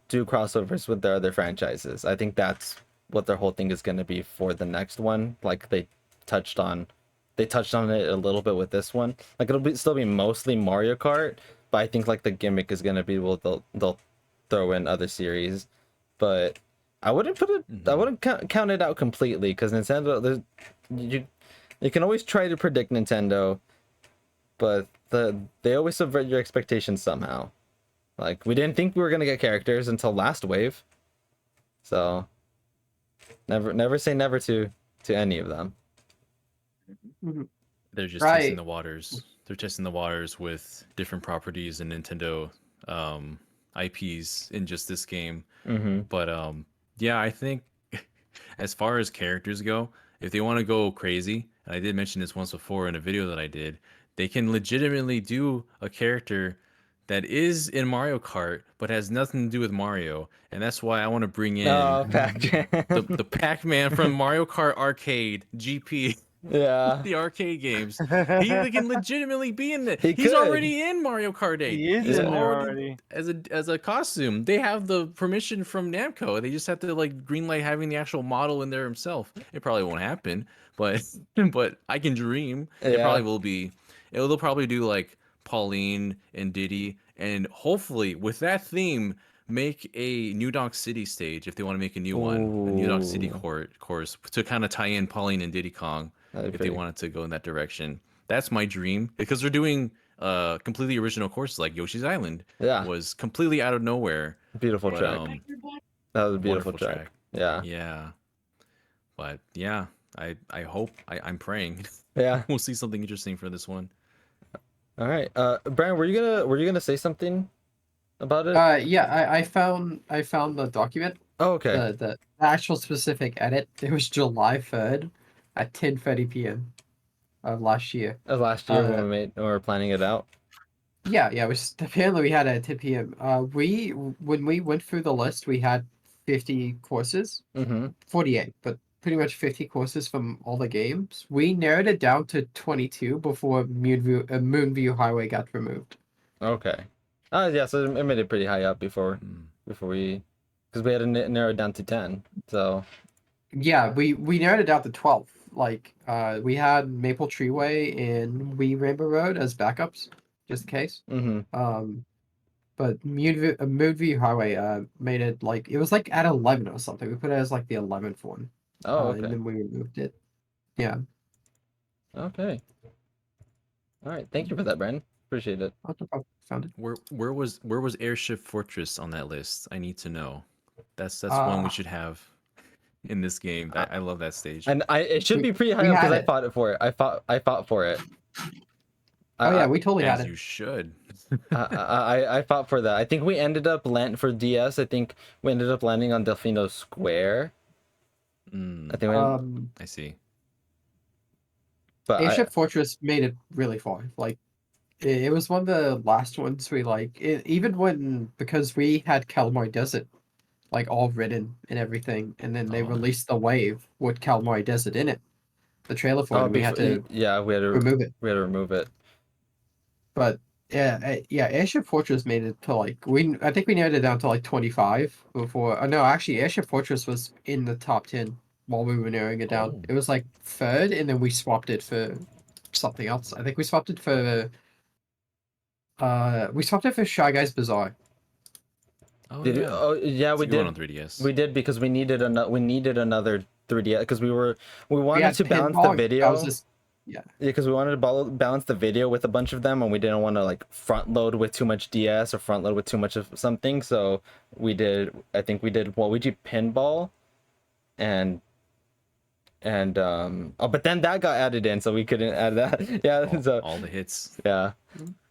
do crossovers with their other franchises. I think that's what their whole thing is gonna be for the next one. Like they touched on it a little bit with this one. Like still be mostly Mario Kart, but I think like the gimmick is gonna be they'll throw in other series. But I wouldn't put it. I wouldn't count it out completely because Nintendo. You can always try to predict Nintendo, but they always subvert your expectations somehow. Like, we didn't think we were gonna get characters until last wave, so never say never to any of them. Mhm. They're just Right. testing the waters. They're testing the waters with different properties and Nintendo IPs in just this game. Mm-hmm. But yeah, I think as far as characters go, if they want to go crazy, and I did mention this once before in a video that I did, they can legitimately do a character that is in Mario Kart but has nothing to do with Mario, and that's why I want to bring in Oh, Pac-Man. the Pac-Man from Mario Kart Arcade GP. Yeah. The arcade games. He can legitimately be in it. He He's could. already in Mario Kart 8. He is He's in there already already. as a costume. They have the permission from Namco. They just have to like greenlight having the actual model in there himself. It probably won't happen, but but I can dream. It Yeah. probably will be. They'll probably do like Pauline and Diddy, and hopefully with that theme, make a New Donk City stage if they want to make a new one, a New Donk City Ooh. course to kind of tie in Pauline and Diddy Kong That'd be if they pretty- wanted to go in that direction. That's my dream because they're doing completely original courses like Yoshi's Island Yeah. was completely out of nowhere. Beautiful But, track. That was a beautiful wonderful track. track. Yeah. Yeah. But yeah, I hope I'm praying Yeah. we'll see something interesting for this one. All right. Brian, were you gonna say something about it? Yeah, I found the document. Oh, okay. The actual specific edit. It was July 3rd at 10:30 p.m. of last year. Last year when we were planning it out. Yeah, it was apparently we had it at 10 p.m. When we went through the list, we had 50 courses, Mm-hmm. 48, but pretty much 50 courses from all the games. We narrowed it down to 22 before Moonview Highway got removed. Okay. Yeah. So it made it pretty high up before we, because we had to narrow it down to 10. So. Yeah, we narrowed it down to 12. Like, we had Maple Treeway and Wee Rainbow Road as backups, just in case. Mm-hmm. But Moonview Highway made it like it was like at 11 or something. We put it as like the 11th one. Oh, And okay. then we removed it. Yeah. Okay. All right. Thank you for that, Brian. Appreciate it. I found it. Where was Airship Fortress on that list? I need to know. That's one we should have in this game. I love that stage. And it should be pretty high we up because had I it. fought it for it. I fought for it. Oh yeah, we totally had As it. you should. I fought for that. I think we ended up for DS. I think we ended up landing on Delfino Square. I think I see. but Airship Fortress made it really far. Like it was one of the last ones we like. Even when because we had Calamari Desert, like all written and everything, and then they Oh. released the wave with Calamari Desert in it. The trailer for it. We had to we had to remove it. We had to remove it. But yeah, Airship Fortress made it to like I think we narrowed it down to like 25 before. Oh, no, actually, Airship Fortress was in the top 10 while we were narrowing it down. Oh. It was like third, and then we swapped it for something else. I think we swapped it for Shy Guys Bazaar. Oh, Did yeah. oh yeah, It's we a good one did. on 3DS. We did because we needed another 3DS because we wanted had to balance the pinball, video. that was just- yeah. Yeah, because we wanted to balance the video with a bunch of them, and we didn't want to like front load with too much DS or front load with too much of something. So I think we did Waluigi Pinball, and but then that got added in, so we couldn't add that. Yeah, so All the hits. yeah,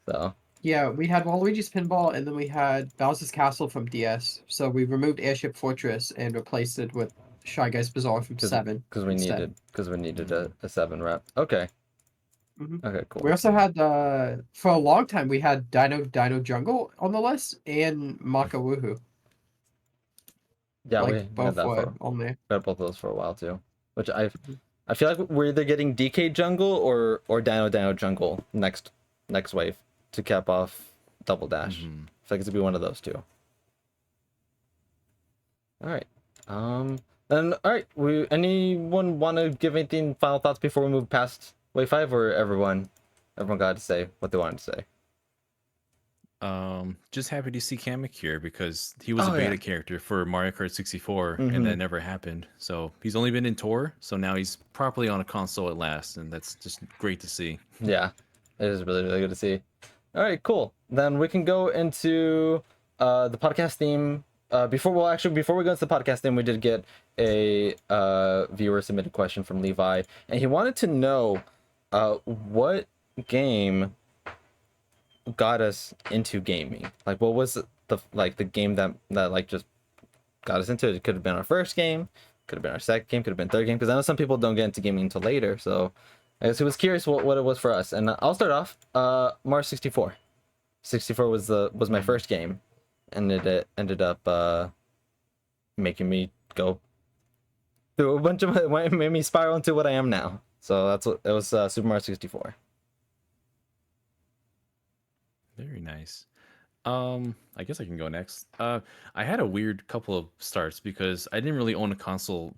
so Yeah, we had Waluigi's Pinball, and then we had Bowser's Castle from DS. So we removed Airship Fortress and replaced it with Shy Guys Bazaar from 7. because we instead. needed a 7 rep. Okay. Mhm. Okay, cool. We also had for a long time we had Dino Jungle on the list and Maka Woohoo. Yeah, like we had both that were on there. we had both those for a while too. Which I feel like we're either getting DK Jungle or Dino Jungle next wave to cap off Double Dash. I feel like it's gonna be one of those two. All right. Then all right. Anyone want to give anything final thoughts before we move past Wave 5, or everyone got to say what they wanted to say? Just happy to see Kamek here because he was a Oh, beta yeah. character for Mario Kart 64, and that never happened. So he's only been in tour, so now he's properly on a console at last, and that's just great to see. Yeah. It is really, really good to see. All right, cool. Then we can go into the podcast theme. Before we go into the podcast theme, we did get a viewer submitted question from Levi, and he wanted to know what game got us into gaming. Like, what was the game that like just got us into it? It could have been our first game, could have been our second game, could have been third game. Because I know some people don't get into gaming until later. So I guess he was curious what it was for us. And I'll start off. Mario 64. 64 was my first game, and it ended up making me go through a bunch of it made me spiral into what I am now. So that's what it was. Super Mario 64. Very nice. I guess I can go next. I had a weird couple of starts because I didn't really own a console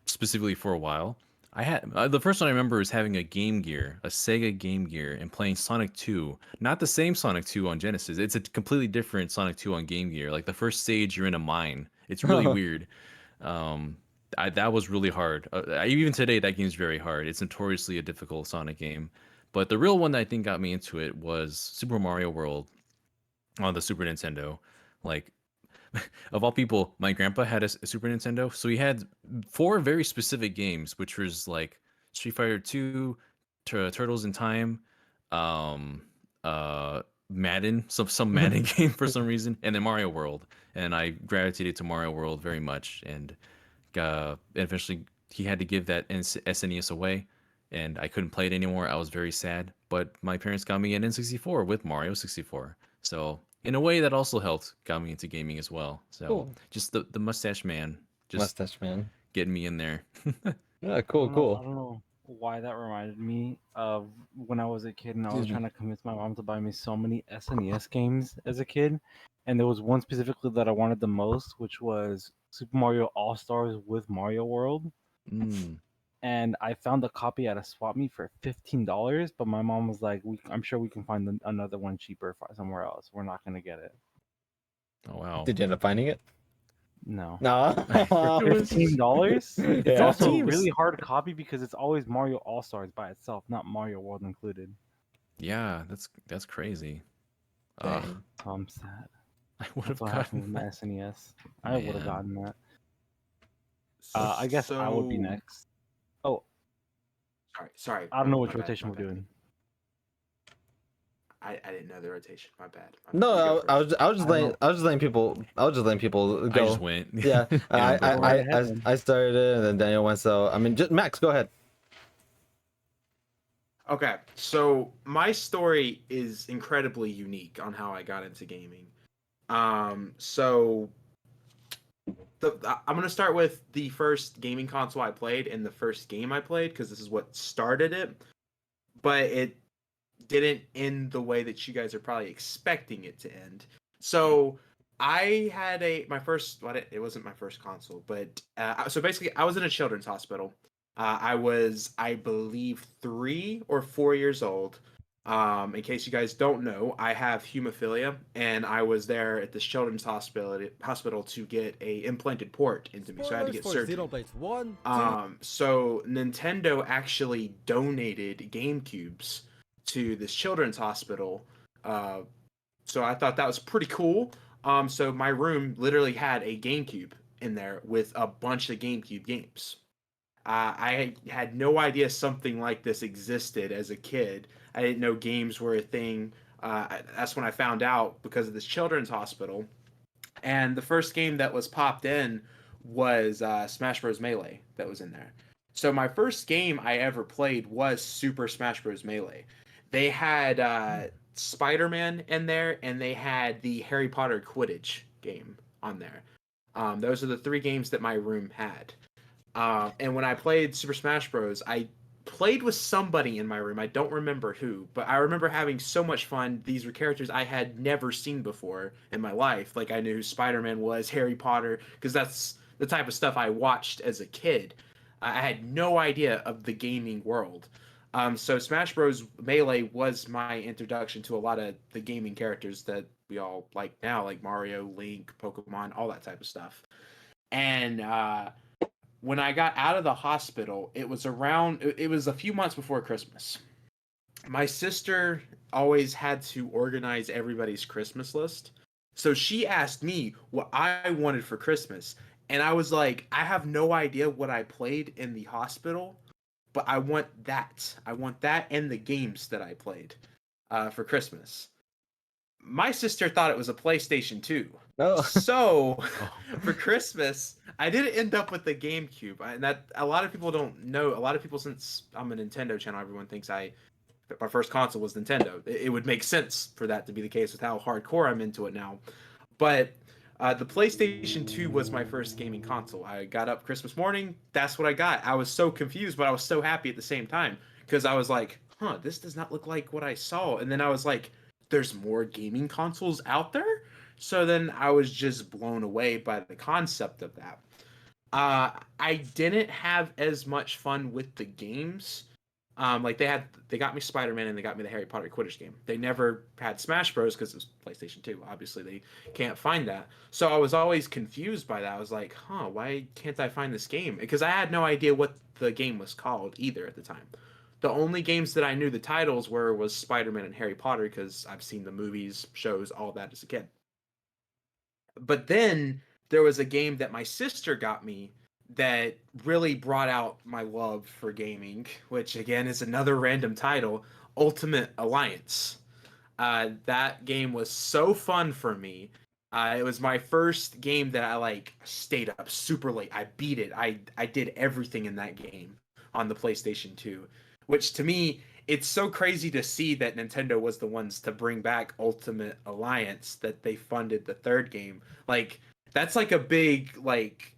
specifically for a while. I had the first one I remember is having a Game Gear, a Sega Game Gear, and playing Sonic 2. Not the same Sonic 2 on Genesis. It's a completely different Sonic 2 on Game Gear. Like the first stage, you're in a mine. It's really weird. That was really hard. Even today, that game's very hard. It's notoriously a difficult Sonic game. But the real one that I think got me into it was Super Mario World on the Super Nintendo. Like, of all people, my grandpa had a Super Nintendo, so he had 4 very specific games, which was like Street Fighter 2, Turtles in Time, Madden, some Madden game for some reason, and then Mario World. And I gravitated to Mario World very much, and eventually he had to give that SNES away, and I couldn't play it anymore. I was very sad, but my parents got me an N64 with Mario 64. So in a way, that also helped, got me into gaming as well. So Cool. just the mustache man, just Mustache man. getting me in there. Yeah, cool, I cool. don't know why that reminded me of when I was a kid and I was trying to convince my mom to buy me so many SNES games as a kid. And there was one specifically that I wanted the most, which was Super Mario All Stars with Mario World. Mm. And I found a copy at a swap meet for $15, but my mom was like, "I'm sure we can find another one cheaper somewhere else. We're not gonna get it." Oh wow. Did you end up finding it? No. No. $15? It's Yeah. also a Seems- really hard copy because it's always Mario All Stars by itself, not Mario World included. Yeah, that's crazy. Dang. So I'm sad. I would have That's what happened with gotten. my SNES. I would have Man. gotten that. I guess I would be So- next. Oh, Sorry. I don't know which My bad, rotation my we're bad. doing. I didn't know the rotation. My bad. No, You go I was first. I was just I don't letting people go. I just went. Yeah, Yeah, but- Go right ahead. I started it, and then Daniel went. So I mean, just Max, go ahead. Okay, so my story is incredibly unique on how I got into gaming. So I'm gonna start with the first gaming console I played and the first game I played because this is what started it, but it didn't end the way that you guys are probably expecting it to end. So I had it wasn't my first console, but so basically I was in a children's hospital. I was, I believe, 3 or 4 years old. In case you guys don't know, I have hemophilia, and I was there at this children's hospital to get a implanted port into me, so I had to get surgery. So Nintendo actually donated GameCubes to this children's hospital. So I thought that was pretty cool. So my room literally had a GameCube in there with a bunch of GameCube games. I had no idea something like this existed as a kid. I didn't know games were a thing. That's when I found out because of this children's hospital. And the first game that was popped in was Smash Bros. Melee that was in there. So my first game I ever played was Super Smash Bros. Melee. They had Spider-Man in there, and they had the Harry Potter Quidditch game on there. Those are the 3 games that my room had. And when I played Super Smash Bros., I played with somebody in my room. I don't remember who, but I remember having so much fun. These were characters I had never seen before in my life. Like, I knew who Spider-Man was, Harry Potter, because that's the type of stuff I watched as a kid. I had no idea of the gaming world. So Smash Bros. Melee was my introduction to a lot of the gaming characters that we all like now, like Mario, Link, Pokemon, all that type of stuff. And when I got out of the hospital, it was a few months before Christmas. my sister always had to organize everybody's Christmas list. So she asked me what I wanted for Christmas. And I was like, I have no idea what I played in the hospital, but I want that. I want that and the games that I played for Christmas. My sister thought it was a PlayStation 2. Oh. So Oh. for Christmas, I didn't end up with the GameCube. And that a lot of people don't know. A lot of people, since I'm a Nintendo channel, everyone thinks my first console was Nintendo. It would make sense for that to be the case with how hardcore I'm into it now. But the PlayStation 2 was my first gaming console. I got up Christmas morning. That's what I got. I was so confused, but I was so happy at the same time because I was like, huh, this does not look like what I saw. And then I was like, there's more gaming consoles out there? So then I was just blown away by the concept of that. I didn't have as much fun with the games. Like they got me Spider-Man and they got me the Harry Potter Quidditch game. They never had Smash Bros because it's PlayStation 2. Obviously, they can't find that. So I was always confused by that. I was like, huh, why can't I find this game? Because I had no idea what the game was called either at the time. The only games that I knew the titles were was Spider-Man and Harry Potter because I've seen the movies, shows, all that as a kid. But then there was a game that my sister got me that really brought out my love for gaming, which again is another random title, Ultimate Alliance. That game was so fun for me. It was my first game that I like stayed up super late. I beat it. I did everything in that game on the PlayStation 2, which to me it's so crazy to see that Nintendo was the ones to bring back Ultimate Alliance, that they funded the third game. Like that's like a big like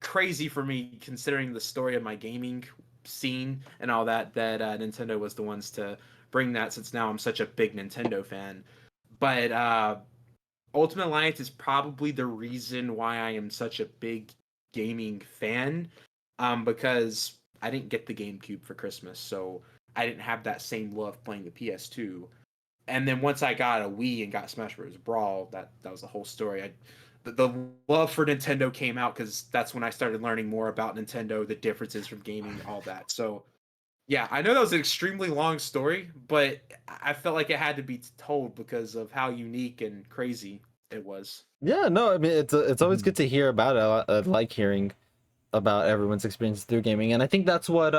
crazy for me considering the story of my gaming scene and all that Nintendo was the ones to bring that, since now I'm such a big Nintendo fan. But Ultimate Alliance is probably the reason why I am such a big gaming fan, because I didn't get the GameCube for Christmas, so I didn't have that same love playing the PS2. And then once I got a Wii and got Smash Bros. Brawl, that was the whole story. The love for Nintendo came out because that's when I started learning more about Nintendo, the differences from gaming, all that. So yeah, I know that was an extremely long story, but I felt like it had to be told because of how unique and crazy it was. Yeah, no, I mean it's always Mhm. good to hear about it. I like hearing about everyone's experience through gaming, and I think that's what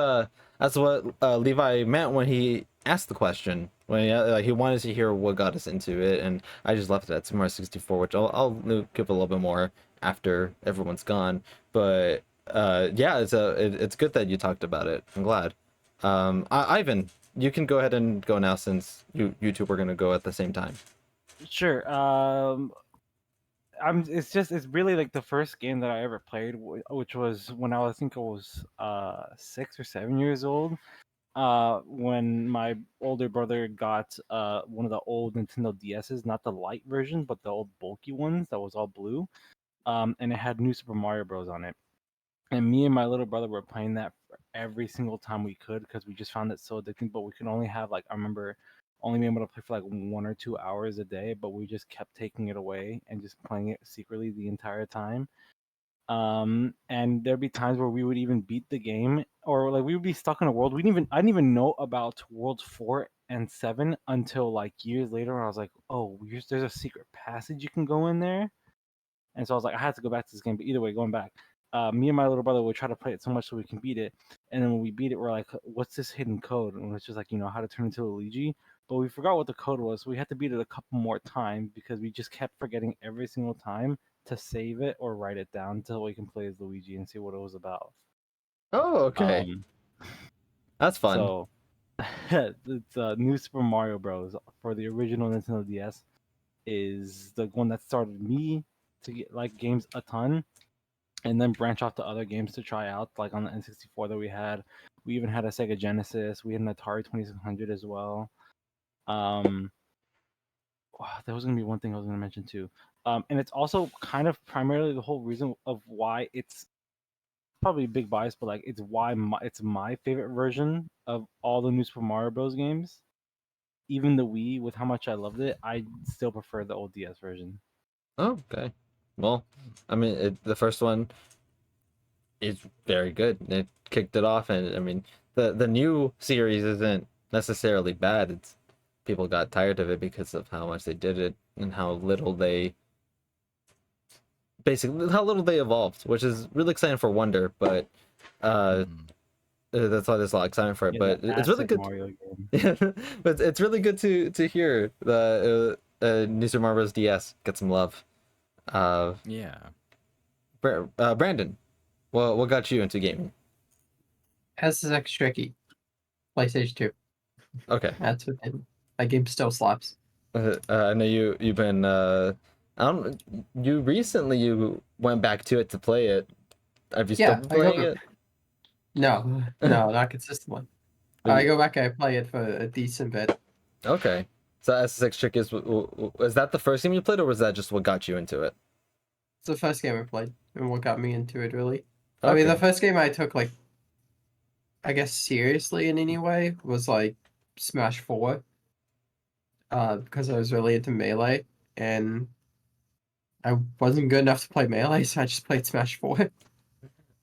Levi meant when he asked the question. When he wanted to hear what got us into it, and I just left it at Super Mario 64, which I'll give a little bit more after everyone's gone. But yeah, it's good that you talked about it. I'm glad. Ivan, you can go ahead and go now since you two were gonna go at the same time. Sure. It's really like the first game that I ever played, which was when I think I was 6 or 7 years old. When my older brother got one of the old Nintendo DSs, not the light version, but the old bulky ones that was all blue. And it had New Super Mario Bros. On it. And me and my little brother were playing that every single time we could because we just found it so addicting. But we could only have like I remember only being able to play for like 1 or 2 hours a day, but we just kept taking it away and just playing it secretly the entire time. And there'd be times where we would even beat the game, or like we would be stuck in a world I didn't even know about Worlds 4 and 7 until like years later. When I was like, oh, there's a secret passage you can go in there, and so I was like, I had to go back to this game. But either way, going back, me and my little brother would try to play it so much so we can beat it. And then when we beat it, we're like, what's this hidden code? And it's just like, how to turn into a Luigi. But we forgot what the code was. So we had to beat it a couple more times because we just kept forgetting every single time to save it or write it down until we can play as Luigi and see what it was about. Oh, okay, Um, that's fun. so it's New Super Mario Bros. For the original Nintendo DS is the one that started me to get like games a ton and then branch off to other games to try out, like on the N64 that we had. We even had a Sega Genesis. We had an Atari 2600 as well. There was gonna be one thing I was gonna mention too. And it's also kind of primarily the whole reason of why it's probably a big bias, but like it's my favorite version of all the New Super Mario Bros. Games. Even the Wii, with how much I loved it, I still prefer the old DS version. Oh, okay. Well, I mean, the first one is very good. It kicked it off, and I mean, the new series isn't necessarily bad. It's people got tired of it because of how much they did it and how little they evolved, which is really exciting for Wonder. But that's why there's a lot of excitement for it. Yeah, but the it's really acid good. Mario game. But it's really good to hear the New Super Mario Bros. DS get some love. Yeah. Brandon, what got you into gaming? SSX Tricky, PlayStation 2. Okay. That's what that game still slaps. I know you've been I don't you recently you went back to it to play it. Have you still been playing it? No, not consistently. I go back and I play it for a decent bit. Okay. So SSX Trick is that the first game you played, or was that just what got you into it? It's the first game I played and what got me into it, really. I mean, the first game I took, like, I guess seriously in any way was like Smash 4. Because I was really into Melee and I wasn't good enough to play Melee, so I just played Smash 4.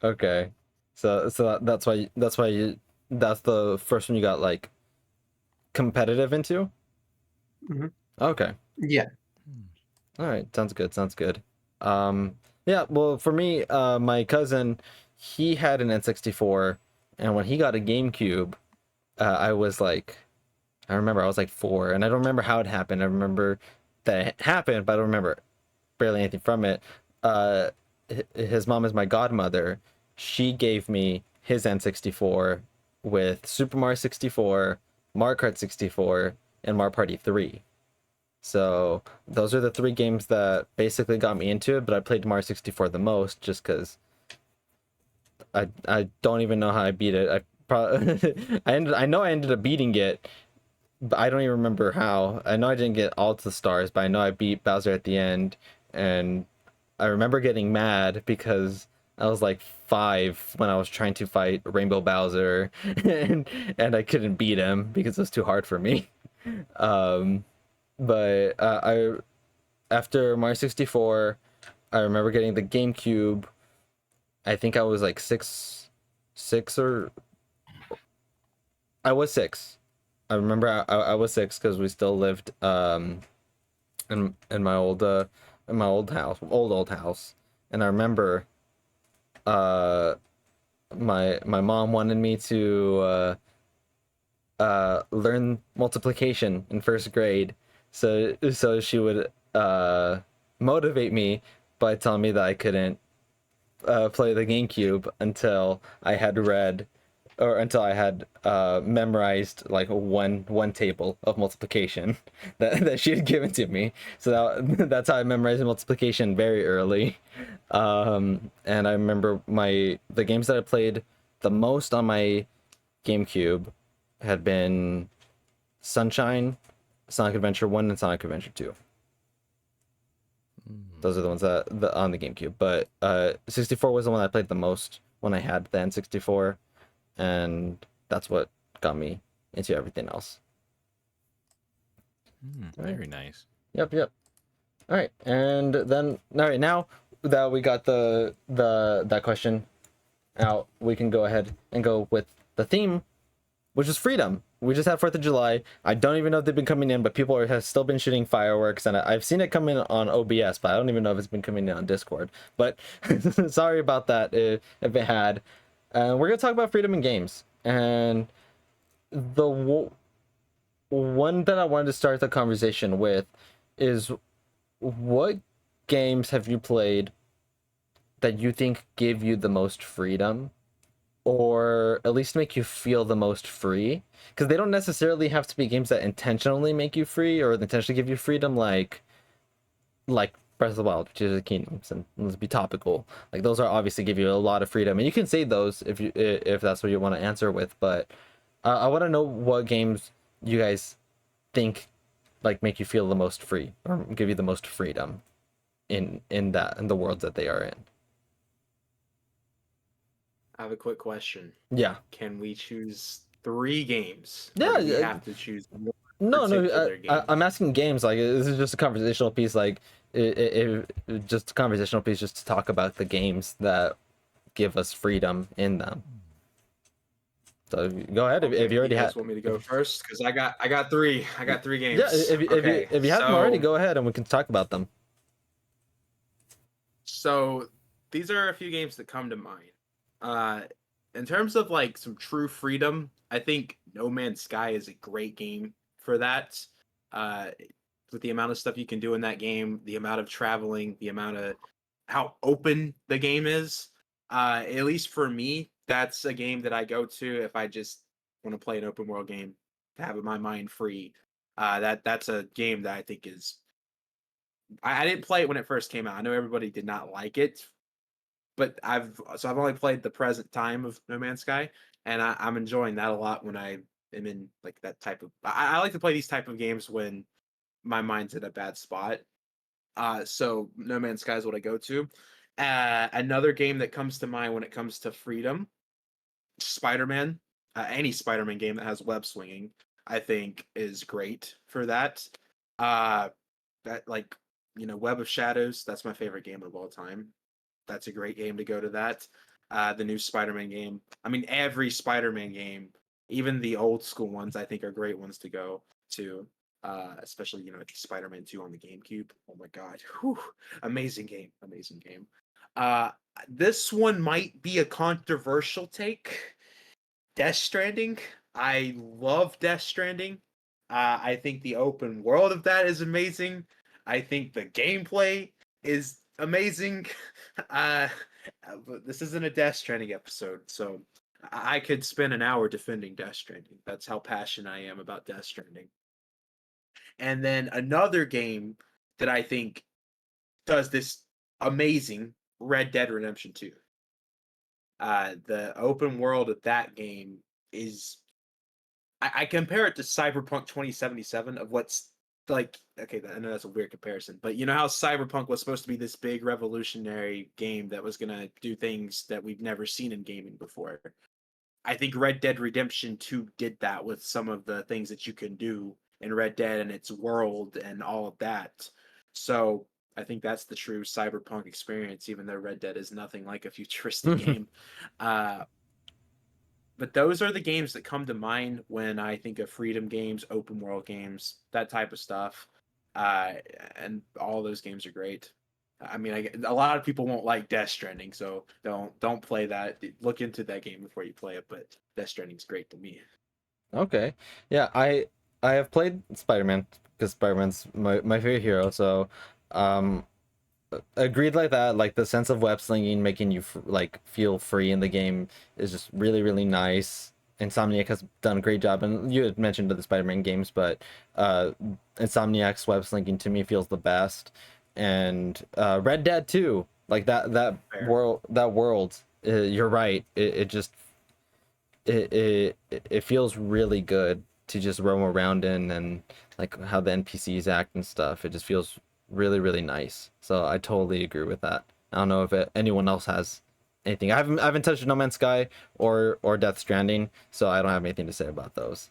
Okay. So that's why that's the first one you got like competitive into? Mhm. Okay. Yeah. All right, sounds good. Yeah, well, for me, my cousin, he had an N64, and when he got a GameCube, I was like, I remember I was like 4, and I don't remember how it happened. I remember that it happened, but I don't remember barely anything from it. His mom is my godmother. She gave me his N64 with Super Mario 64, Mario Kart 64, and Mario Party 3. So those are the 3 games that basically got me into it, but I played Mario 64 the most just because I don't even know how I beat it. I probably I know I ended up beating it, but I don't even remember how. I know I didn't get all the stars, but I know I beat Bowser at the end, and I remember getting mad because I was like 5 when I was trying to fight Rainbow Bowser, and I couldn't beat him because it was too hard for me. But I after Mario 64, I remember getting the GameCube. I think I was like six or I was 6. I remember I was 6 because we still lived in my old house, and I remember my mom wanted me to learn multiplication in 1st grade, so she would motivate me by telling me that I couldn't play the GameCube until I had read or until I had memorized like one table of multiplication that she had given to me. So that's how I memorized multiplication very early. And I remember the games that I played the most on my GameCube had been Sunshine, Sonic Adventure 1, and Sonic Adventure 2. Those are the ones that on the GameCube. But 64 was the one I played the most when I had the N64, and that's what got me into everything else. Very nice. Yep. All right, and then now that we got that question out, we can go ahead and go with the theme, which is freedom. We just had 4th of July. I don't even know if they've been coming in, but people have still been shooting fireworks, and I've seen it come in on OBS, but I don't even know if it's been coming in on Discord. But sorry about that if it had. We're going to talk about freedom in games. And the one that I wanted to start the conversation with is, what games have you played that you think give you the most freedom, or at least make you feel the most free? Because they don't necessarily have to be games that intentionally make you free or intentionally give you freedom, like Breath of the Wild, Tears of the Kingdoms, and let's be topical. Like, those are obviously give you a lot of freedom, and you can say those if that's what you want to answer with. But I want to know what games you guys think like make you feel the most free or give you the most freedom in the worlds that they are in. I have a quick question. Yeah. Can we choose 3 games? Yeah, Or do we yeah. have to choose one No, particular game? I'm asking games. Like, this is just a conversational piece. Like, just a conversational piece, just to talk about the games that give us freedom in them. So go ahead if you already guys have. want me to go first, because I got three games. Yeah, if you have them already, go ahead and we can talk about them. So these are a few games that come to mind. In terms of like some true freedom, I think No Man's Sky is a great game for that. Uh, with the amount of stuff you can do in that game, the amount of traveling, the amount of how open the game is. At least for me, that's a game that I go to if I just want to play an open world game to have my mind free. That's a game that I think is. I didn't play it when it first came out. I know everybody did not like it, but I've only played the present time of No Man's Sky, and I'm enjoying that a lot when I am in like that type of. I like to play these type of games when my mind's in a bad spot. So No Man's Sky is what I go to. Another game that comes to mind when it comes to freedom, Spider-Man. Any Spider-Man game that has web swinging, I think, is great for that. That like Web of Shadows. That's my favorite game of all time. That's a great game to go to that. The new Spider-Man game. I mean, every Spider-Man game, even the old school ones, I think are great ones to go to. Especially Spider-Man 2 on the GameCube. Oh my god. Whew. Amazing game. Amazing game. This one might be a controversial take. Death Stranding. I love Death Stranding. I think the open world of that is amazing. I think the gameplay is amazing. But this isn't a Death Stranding episode, so I could spend an hour defending Death Stranding. That's how passionate I am about Death Stranding. And then another game that I think does this amazing, Red Dead Redemption 2. The open world of that game is I compare it to Cyberpunk 2077 of what's like okay, I know that's a weird comparison, but you know how Cyberpunk was supposed to be this big revolutionary game that was gonna do things that we've never seen in gaming before. I think Red Dead Redemption 2 did that with some of the things that you can do in Red Dead and its world and all of that. So I think that's the true cyberpunk experience, even though Red Dead is nothing like a futuristic game. But those are the games that come to mind when I think of freedom games, open world games, that type of stuff. And all those games are great. I mean, a lot of people won't like Death Stranding, so don't play that. Look into that game before you play it. But Death Stranding's great to me. Okay, yeah, I have played Spider-Man because Spider-Man's my favorite hero. So, um, agreed like that. Like the sense of web slinging, making you like feel free in the game is just really nice. Insomniac has done a great job, and you had mentioned the Spider-Man games, but Insomniac's web slinging to me feels the best. And Red Dead 2, like Fair. world, you're right. It just it feels really good to just roam around in, and like how the NPCs act and stuff. It just feels really nice. So I totally agree with that. I don't know if anyone else has anything. I haven't touched No Man's Sky or Death Stranding, so I don't have anything to say about those.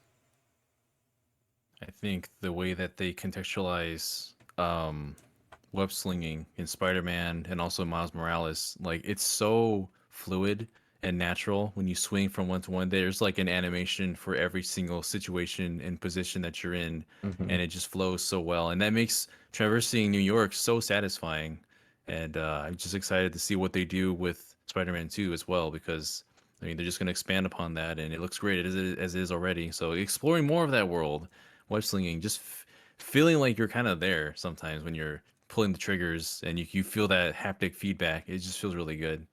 I think the way that they contextualize web slinging in Spider-Man and also Miles Morales, like it's so fluid and natural when you swing from one to one. There's like an animation for every single situation and position that you're in, Mm-hmm. and it just flows so well. And that makes traversing New York so satisfying. And I'm just excited to see what they do with Spider-Man 2 as well, because I mean they're just going to expand upon that, and it looks great as it is already. So exploring more of that world, web slinging, just feeling like you're kind of there sometimes when you're pulling the triggers and you feel that haptic feedback. It just feels really good.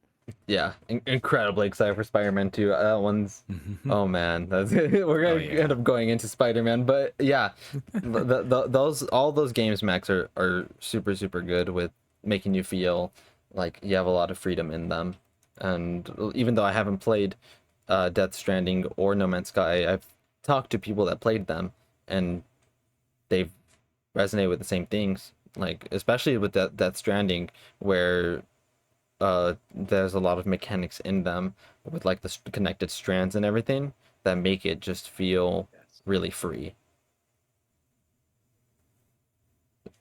Yeah, incredibly excited for Spider-Man 2. That one's, oh man, that's we're gonna yeah. end up going into Spider-Man, but yeah, those all those games, Max, are super good with making you feel like you have a lot of freedom in them. And even though I haven't played Death Stranding or No Man's Sky, I've talked to people that played them, and they've resonated with the same things. Like especially with Death Stranding, where there's a lot of mechanics in them with like the connected strands and everything that make it just feel Yes. really free.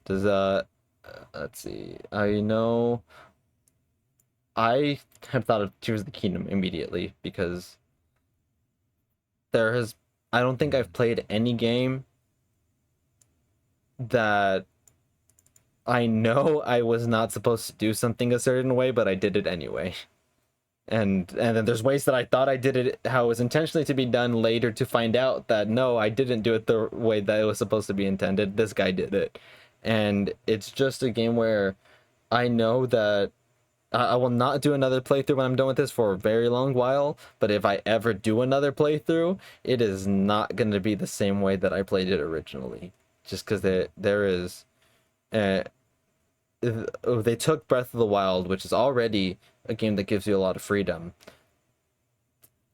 Does let's see. I know I had thought of Tears of the Kingdom immediately because I don't think I've played any game that I know I was not supposed to do something a certain way, but I did it anyway. And then there's ways that I thought I did it how it was intentionally to be done, later to find out that no, I didn't do it the way that it was supposed to be intended. This guy did it. And it's just a game where I know that I will not do another playthrough when I'm done with this for a very long while, but if I ever do another playthrough, it is not going to be the same way that I played it originally. Just because there is... they took Breath of the Wild, which is already a game that gives you a lot of freedom,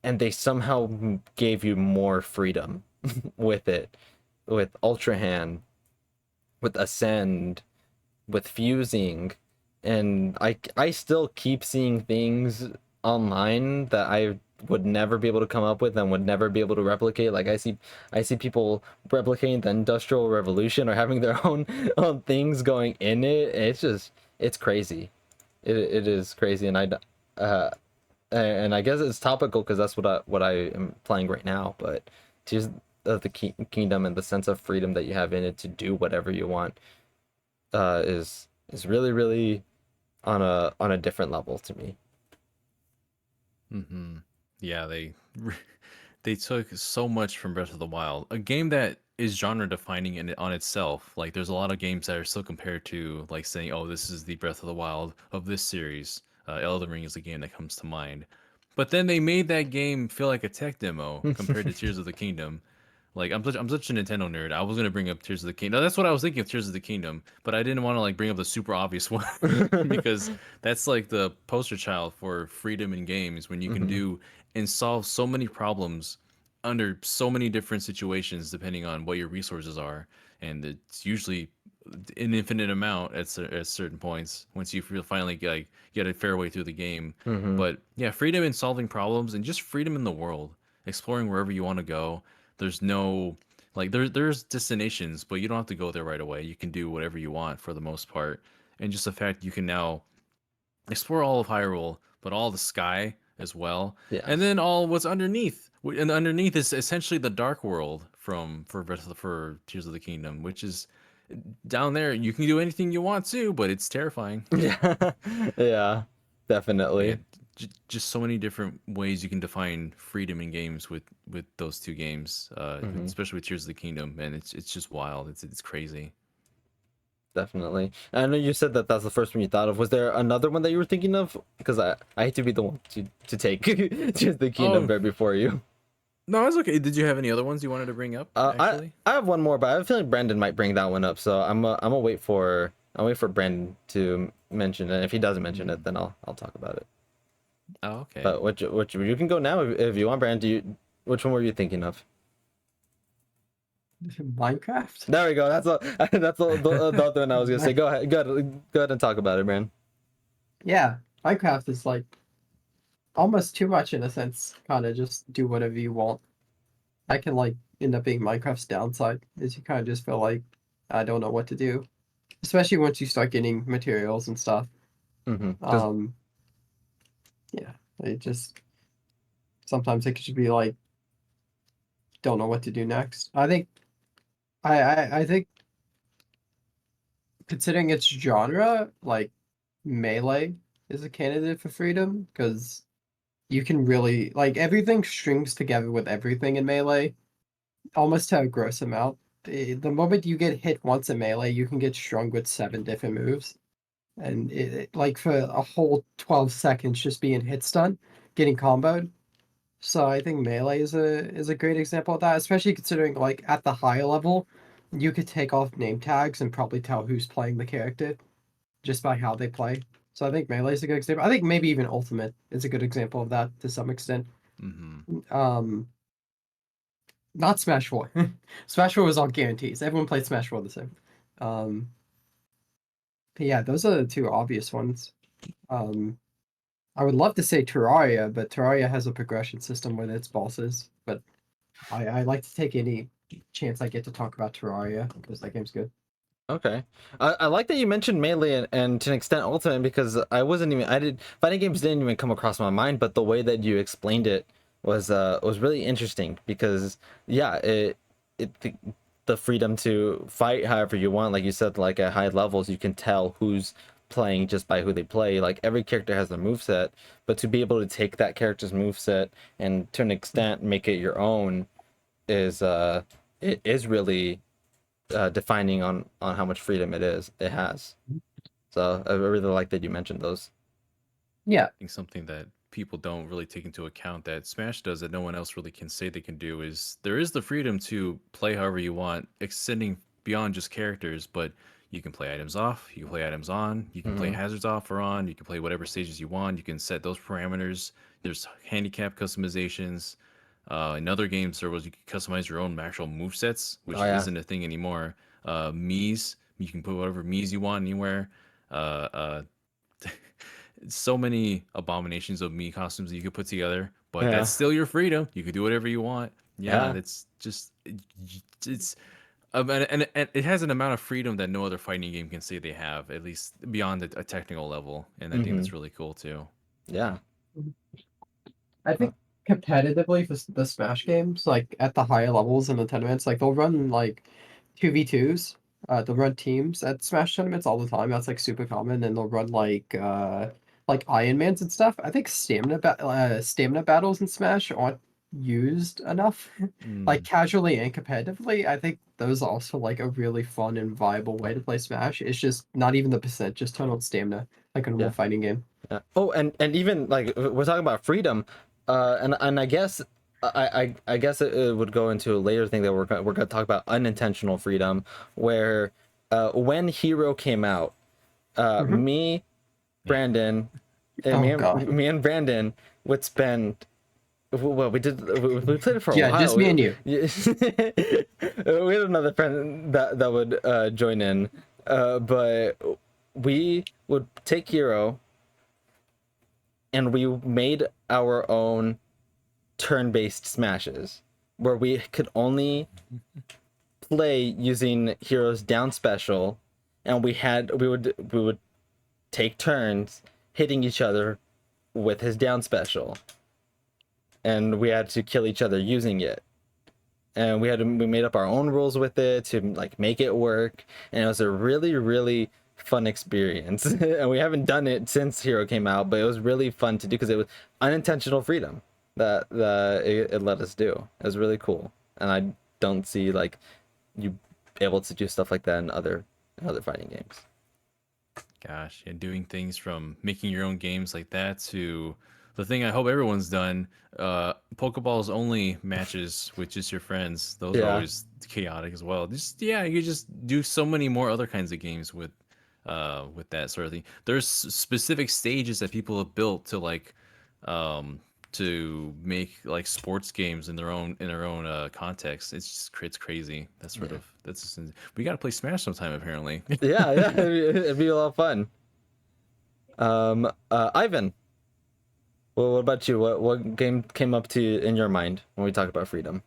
and they somehow gave you more freedom with it, with Ultra Hand, with Ascend, with fusing, and I still keep seeing things online that I would never be able to come up with and would never be able to replicate. Like I see people replicating the Industrial Revolution or having their own things going in it. It's crazy. It is crazy, and I guess it's topical because that's what I am playing right now. But Tears of the Kingdom and the sense of freedom that you have in it to do whatever you want is really, really on a different level to me. Mm-hmm. Yeah, they took so much from Breath of the Wild, a game that is genre defining in on itself. Like, there's a lot of games that are still compared to, like, saying, "Oh, this is the Breath of the Wild of this series." Elden Ring is the game that comes to mind. But then they made that game feel like a tech demo compared to Tears of the Kingdom. Like, I'm such a Nintendo nerd. I was gonna bring up Tears of the Kingdom. That's what I was thinking of, Tears of the Kingdom, but I didn't want to like bring up the super obvious one because that's like the poster child for freedom in games, when you can do and solve so many problems under so many different situations depending on what your resources are, and it's usually an infinite amount at certain points once you feel finally get a fair way through the game. But yeah, freedom in solving problems and just freedom in the world, exploring wherever you want to go. There's no like there's destinations, but you don't have to go there right away. You can do whatever you want for the most part, and just the fact you can now explore all of Hyrule, but all the sky as well, and then all what's underneath. And underneath is essentially the Dark World for Tears of the Kingdom, which is down there. You can do anything you want to, but it's terrifying. Yeah, definitely. Yeah, just so many different ways you can define freedom in games with those two games, especially with Tears of the Kingdom, and it's just wild. It's crazy. Definitely. I know you said that that's the first one you thought of. Was there another one that you were thinking of? Because I hate to be the one to take Tears of the Kingdom right before you. No, it's okay. Did you have any other ones you wanted to bring up? Actually, I have one more, but I have a feeling Brandon might bring that one up. So I'm gonna wait for Brandon to mention it. If he doesn't mention it, then I'll talk about it. Oh, okay. But which you can go now if you want, Brandon. Which one were you thinking of? Minecraft. There we go. That's the other one I was gonna say. Go ahead and talk about it, man. Yeah, Minecraft is like almost too much in a sense. Kind of just do whatever you want. I can like end up being Minecraft's downside, is you kind of just feel like I don't know what to do, especially once you start getting materials and stuff. Yeah, it just sometimes it could be like don't know what to do next. I think considering its genre, like Melee is a candidate for freedom because you can really like everything strings together with everything in Melee almost to a gross amount. The moment you get hit once in Melee, you can get strung with 7 different moves, and like for a whole 12 seconds just being hit stun, getting comboed. So I think Melee is a great example of that, especially considering like at the higher level, you could take off name tags and probably tell who's playing the character just by how they play. So I think Melee is a good example. I think maybe even Ultimate is a good example of that to some extent. Not Smash 4. Smash 4 was all guarantees. Everyone played Smash 4 the same. But yeah, those are the two obvious ones. I would love to say Terraria, but Terraria has a progression system with its bosses. But I like to take any chance I get to talk about Terraria because that game's good. Okay, I like that you mentioned Melee and to an extent Ultimate, because fighting games didn't even come across my mind, but the way that you explained it was really interesting because yeah, the freedom to fight however you want, like you said, like at high levels you can tell who's playing just by who they play. Like every character has their moveset, but to be able to take that character's moveset and to an extent make it your own is it is really defining on how much freedom it has. So I really like that you mentioned those. Yeah. I think something that people don't really take into account that Smash does that no one else really can say they can do is there is the freedom to play however you want, extending beyond just characters, but you can play items off, you can play items on, you can play Mhm. hazards off or on, you can play whatever stages you want, you can set those parameters. There's handicap customizations. In other game servers, you can customize your own actual move sets, which Oh yeah. isn't a thing anymore. Mii's, you can put whatever Mii's you want anywhere. Uh, so many abominations of me costumes that you could put together, but Yeah. that's still your freedom. You could do whatever you want. Yeah, Yeah. that's just it's and it has an amount of freedom that no other fighting game can say they have, at least beyond a technical level. And I think that's really cool too. Yeah. I think competitively for the Smash games, like at the higher levels in the tournaments, like they'll run like 2v2s. They'll run teams at Smash tournaments all the time. That's like super common, and they'll run like Iron Mans and stuff. I think stamina battles in Smash aren't used enough, like Mm, casually and competitively. I think those are also like a really fun and viable way to play Smash. It's just not even the percent, just turn on stamina like a normal Yeah. fighting game. Yeah. Oh, and even like we're talking about freedom, and I guess I guess it would go into a later thing that we're gonna talk about unintentional freedom, where when Hero came out, Mhm. me, Brandon, Oh god. me and Brandon would spend. Well, we played it for a Yeah, while. just me and you. We had another friend that would join in, but we would take Hero and we made our own turn-based smashes where we could only play using Hero's down special, and we would take turns hitting each other with his down special, and we had to kill each other using it. And we made up our own rules with it to like make it work, and it was a really fun experience. And we haven't done it since Hero came out, but it was really fun to do because it was unintentional freedom that it let us do. It was really cool, and I don't see like you able to do stuff like that in other fighting games. gosh, and doing things from making your own games like that to the thing I hope everyone's done. Pokeballs only matches with just your friends. Those are Yeah. always chaotic as well. Just yeah, you just do so many more other kinds of games with that sort of thing. There's specific stages that people have built um to make like sports games in their own context. It's crazy. That's just, we got to play Smash sometime apparently. Yeah, it'd be a lot of fun. Ivan, well, what about you? What game came up to you in your mind when we talk about freedom?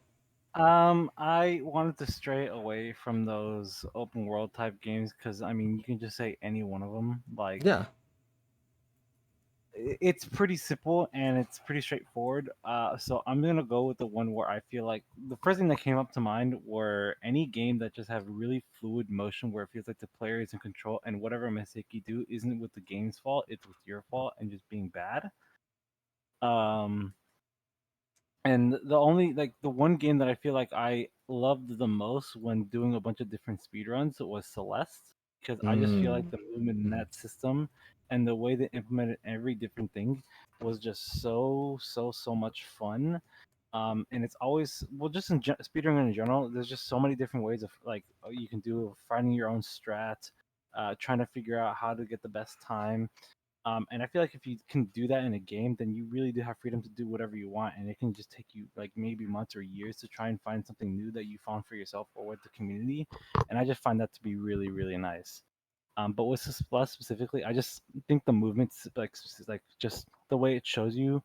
I wanted to stray away from those open world type games because I mean you can just say any one of them. Like Yeah. it's pretty simple and it's pretty straightforward. So I'm gonna go with the one where I feel like the first thing that came up to mind were any game that just have really fluid motion where it feels like the player is in control and whatever mistake you do isn't with the game's fault, it's with your fault and just being bad. Um, and the one game that I feel like I loved the most when doing a bunch of different speedruns was Celeste because I just feel like Mm. the movement in that system and the way they implemented every different thing was just so much fun. And it's always well, just in speedrunning in general. There's just so many different ways of like you can do finding your own strat, trying to figure out how to get the best time. And I feel like if you can do that in a game, then you really do have freedom to do whatever you want, and it can just take you like maybe months or years to try and find something new that you found for yourself or with the community. And I just find that to be really nice. But with Plus specifically, I just think the movements like just the way it shows you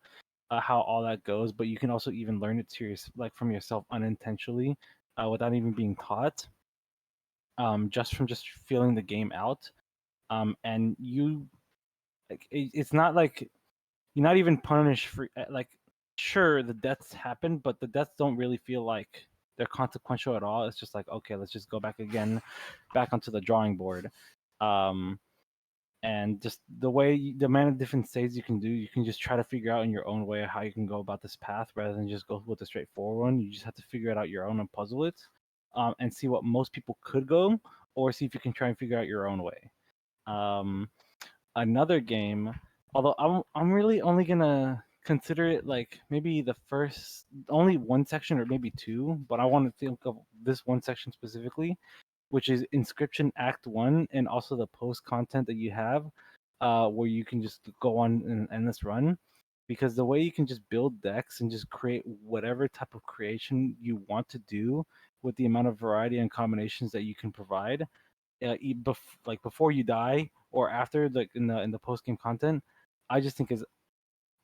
how all that goes, but you can also even learn it to your like from yourself unintentionally, without even being taught. Just from just feeling the game out. And you like it's not like you're not even punished for like sure, the deaths happen, but the deaths don't really feel like they're consequential at all. It's just like, okay, let's just go back again, back onto the drawing board. And just the amount of different saves you can do, you can just try to figure out in your own way how you can go about this path rather than just go with the straightforward one. You just have to figure it out your own and puzzle it, and see what most people could go, or see if you can try and figure out your own way. Another game, although I'm really only gonna consider it like maybe the first only one section or maybe two, but I want to think of this one section specifically, which is Inscription Act 1 and also the post content that you have, where you can just go on an endless run. Because the way you can just build decks and just create whatever type of creation you want to do with the amount of variety and combinations that you can provide, like before you die or after, like in the post game content, I just think is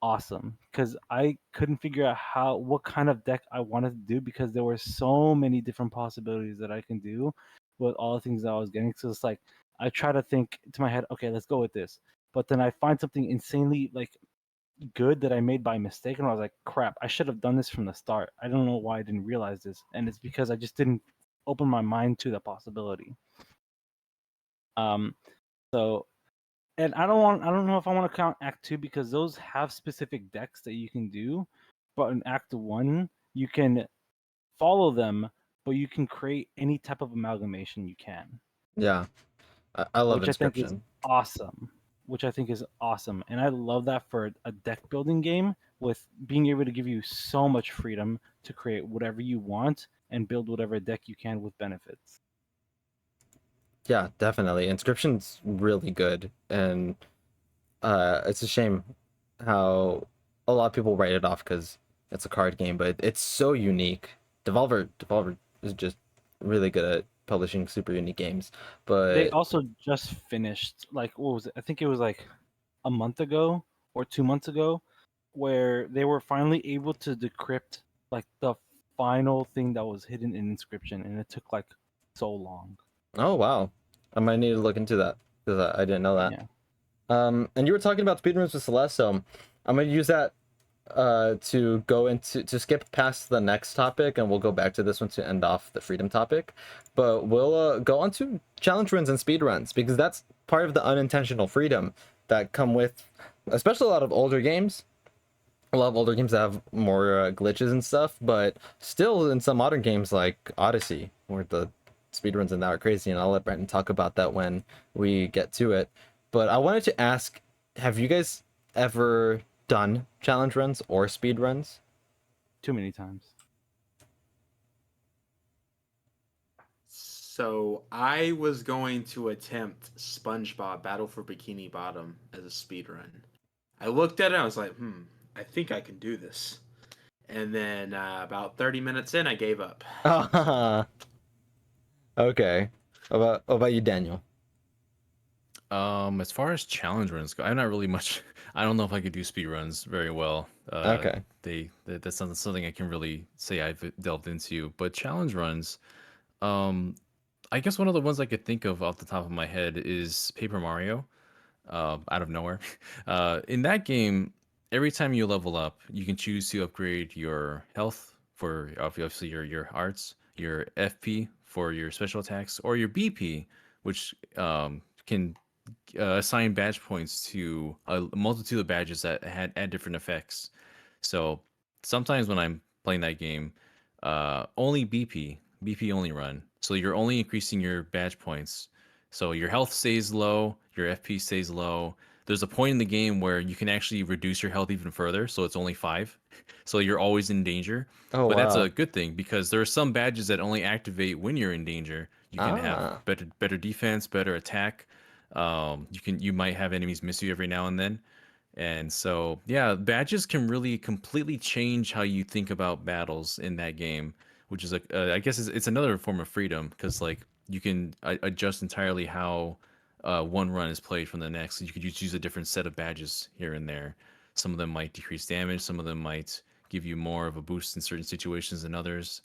awesome because I couldn't figure out what kind of deck I wanted to do because there were so many different possibilities that I can do with all the things that I was getting. So it's like I try to think to my head, okay, let's go with this. But then I find something insanely like good that I made by mistake, and I was like, crap, I should have done this from the start. I don't know why I didn't realize this, and it's because I just didn't open my mind to the possibility. Um, so and I don't know if I want to count Act 2 because those have specific decks that you can do, but in Act 1 you can follow them, but you can create any type of amalgamation you can. Yeah, I love which Inscription. I think is awesome. Which I think is awesome, and I love that for a deck building game with being able to give you so much freedom to create whatever you want and build whatever deck you can with benefits. Yeah, definitely. Inscription's really good, and it's a shame how a lot of people write it off because it's a card game, but it's so unique. Devolver is just really good at publishing super unique games. But They also just finished, like, what was it? I think it was like a month ago or 2 months ago, where they were finally able to decrypt like the final thing that was hidden in Inscription, and it took like so long. oh wow, I might need to look into that because I didn't know that. Yeah. And you were talking about speedruns with Celeste, so I'm gonna use that to go into to skip past the next topic, and we'll go back to this one to end off the freedom topic. But we'll go on to challenge runs and speed runs because that's part of the unintentional freedom that come with, especially a lot of older games. A lot of older games that have more glitches and stuff, but still in some modern games like Odyssey, where the speedruns and that are crazy, and I'll let Brenton talk about that when we get to it. But I wanted to ask, have you guys ever done challenge runs or speed runs? Too many times. So I was going to attempt SpongeBob Battle for Bikini Bottom as a speed run. I looked at it and I was like, I think I can do this. And then about 30 minutes in, I gave up. Okay. What about you, Daniel? As far as challenge runs go, I'm not really much. I don't know if I could do speed runs very well. Okay. That's not something I can really say I've delved into. But challenge runs, I guess one of the ones I could think of off the top of my head is Paper Mario. Out of nowhere, in that game, every time you level up, you can choose to upgrade your health for obviously your arts, your FP for your special attacks, or your BP, which can assign badge points to a multitude of badges that add different effects. So sometimes when I'm playing that game, only BP only run. So you're only increasing your badge points. So your health stays low, your FP stays low. There's a point in the game where you can actually reduce your health even further, so it's only 5. So you're always in danger. Oh, But that's wow. a good thing because there are some badges that only activate when you're in danger. You can have better defense, better attack. You might have enemies miss you every now and then. And so, yeah, badges can really completely change how you think about battles in that game, which is I guess it's another form of freedom because like you can adjust entirely how one run is played from the next. You could just use a different set of badges here and there. Some of them might decrease damage. Some of them might give you more of a boost in certain situations than others.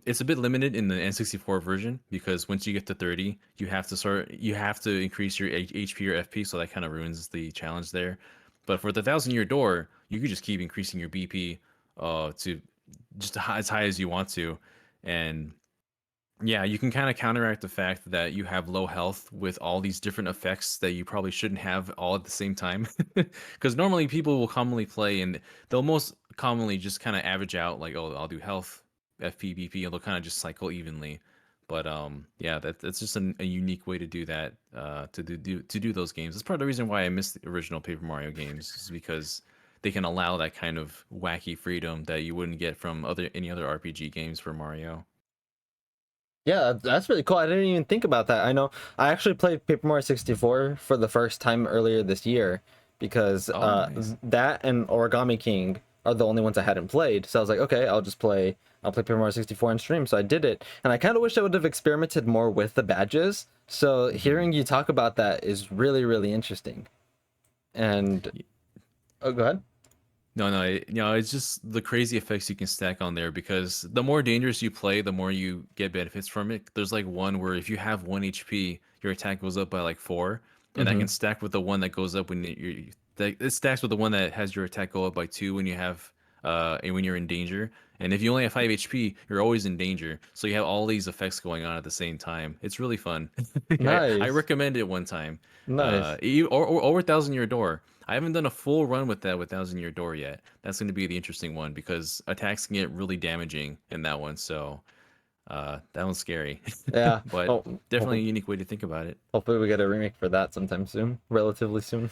It's a bit limited in the N64 version because once you get to 30, you have to increase your HP or FP, so that kind of ruins the challenge there. But for the 1,000-year door, you could just keep increasing your BP to just as high as you want to, and yeah, you can kind of counteract the fact that you have low health with all these different effects that you probably shouldn't have all at the same time. Because normally people will commonly play and they'll most commonly just kind of average out like, oh, I'll do health, FP, BP, and they'll kind of just cycle evenly. But yeah, that's just a unique way to do that. To do those games. That's part of the reason why I miss the original Paper Mario games, is because they can allow that kind of wacky freedom that you wouldn't get from any other RPG games for Mario. Yeah, that's really cool. I didn't even think about that. I know I actually played Paper Mario 64 for the first time earlier this year because Nice. that and Origami King are the only ones I hadn't played. So I was like, okay, I'll play Paper Mario 64 on stream. So I did it. And I kind of wish I would have experimented more with the badges. So hearing you talk about that is really, really interesting. And oh, go ahead. No, it's just the crazy effects you can stack on there, because the more dangerous you play, the more you get benefits from it. There's like one where if you have 1 HP, your attack goes up by like 4, and that can stack with the one that goes up when it stacks with the one that has your attack go up by 2 when you have and when you're in danger. And if you only have 5 HP, you're always in danger. So you have all these effects going on at the same time. It's really fun. I Nice. recommend it one time. Nice. Or 1,000-year door. I haven't done a full run with that with 1,000-year door yet. That's going to be the interesting one, because attacks can get really damaging in that one. So that one's scary. Yeah. But Oh, definitely a unique way to think about it. hopefully we get a remake for that sometime soon, relatively soon.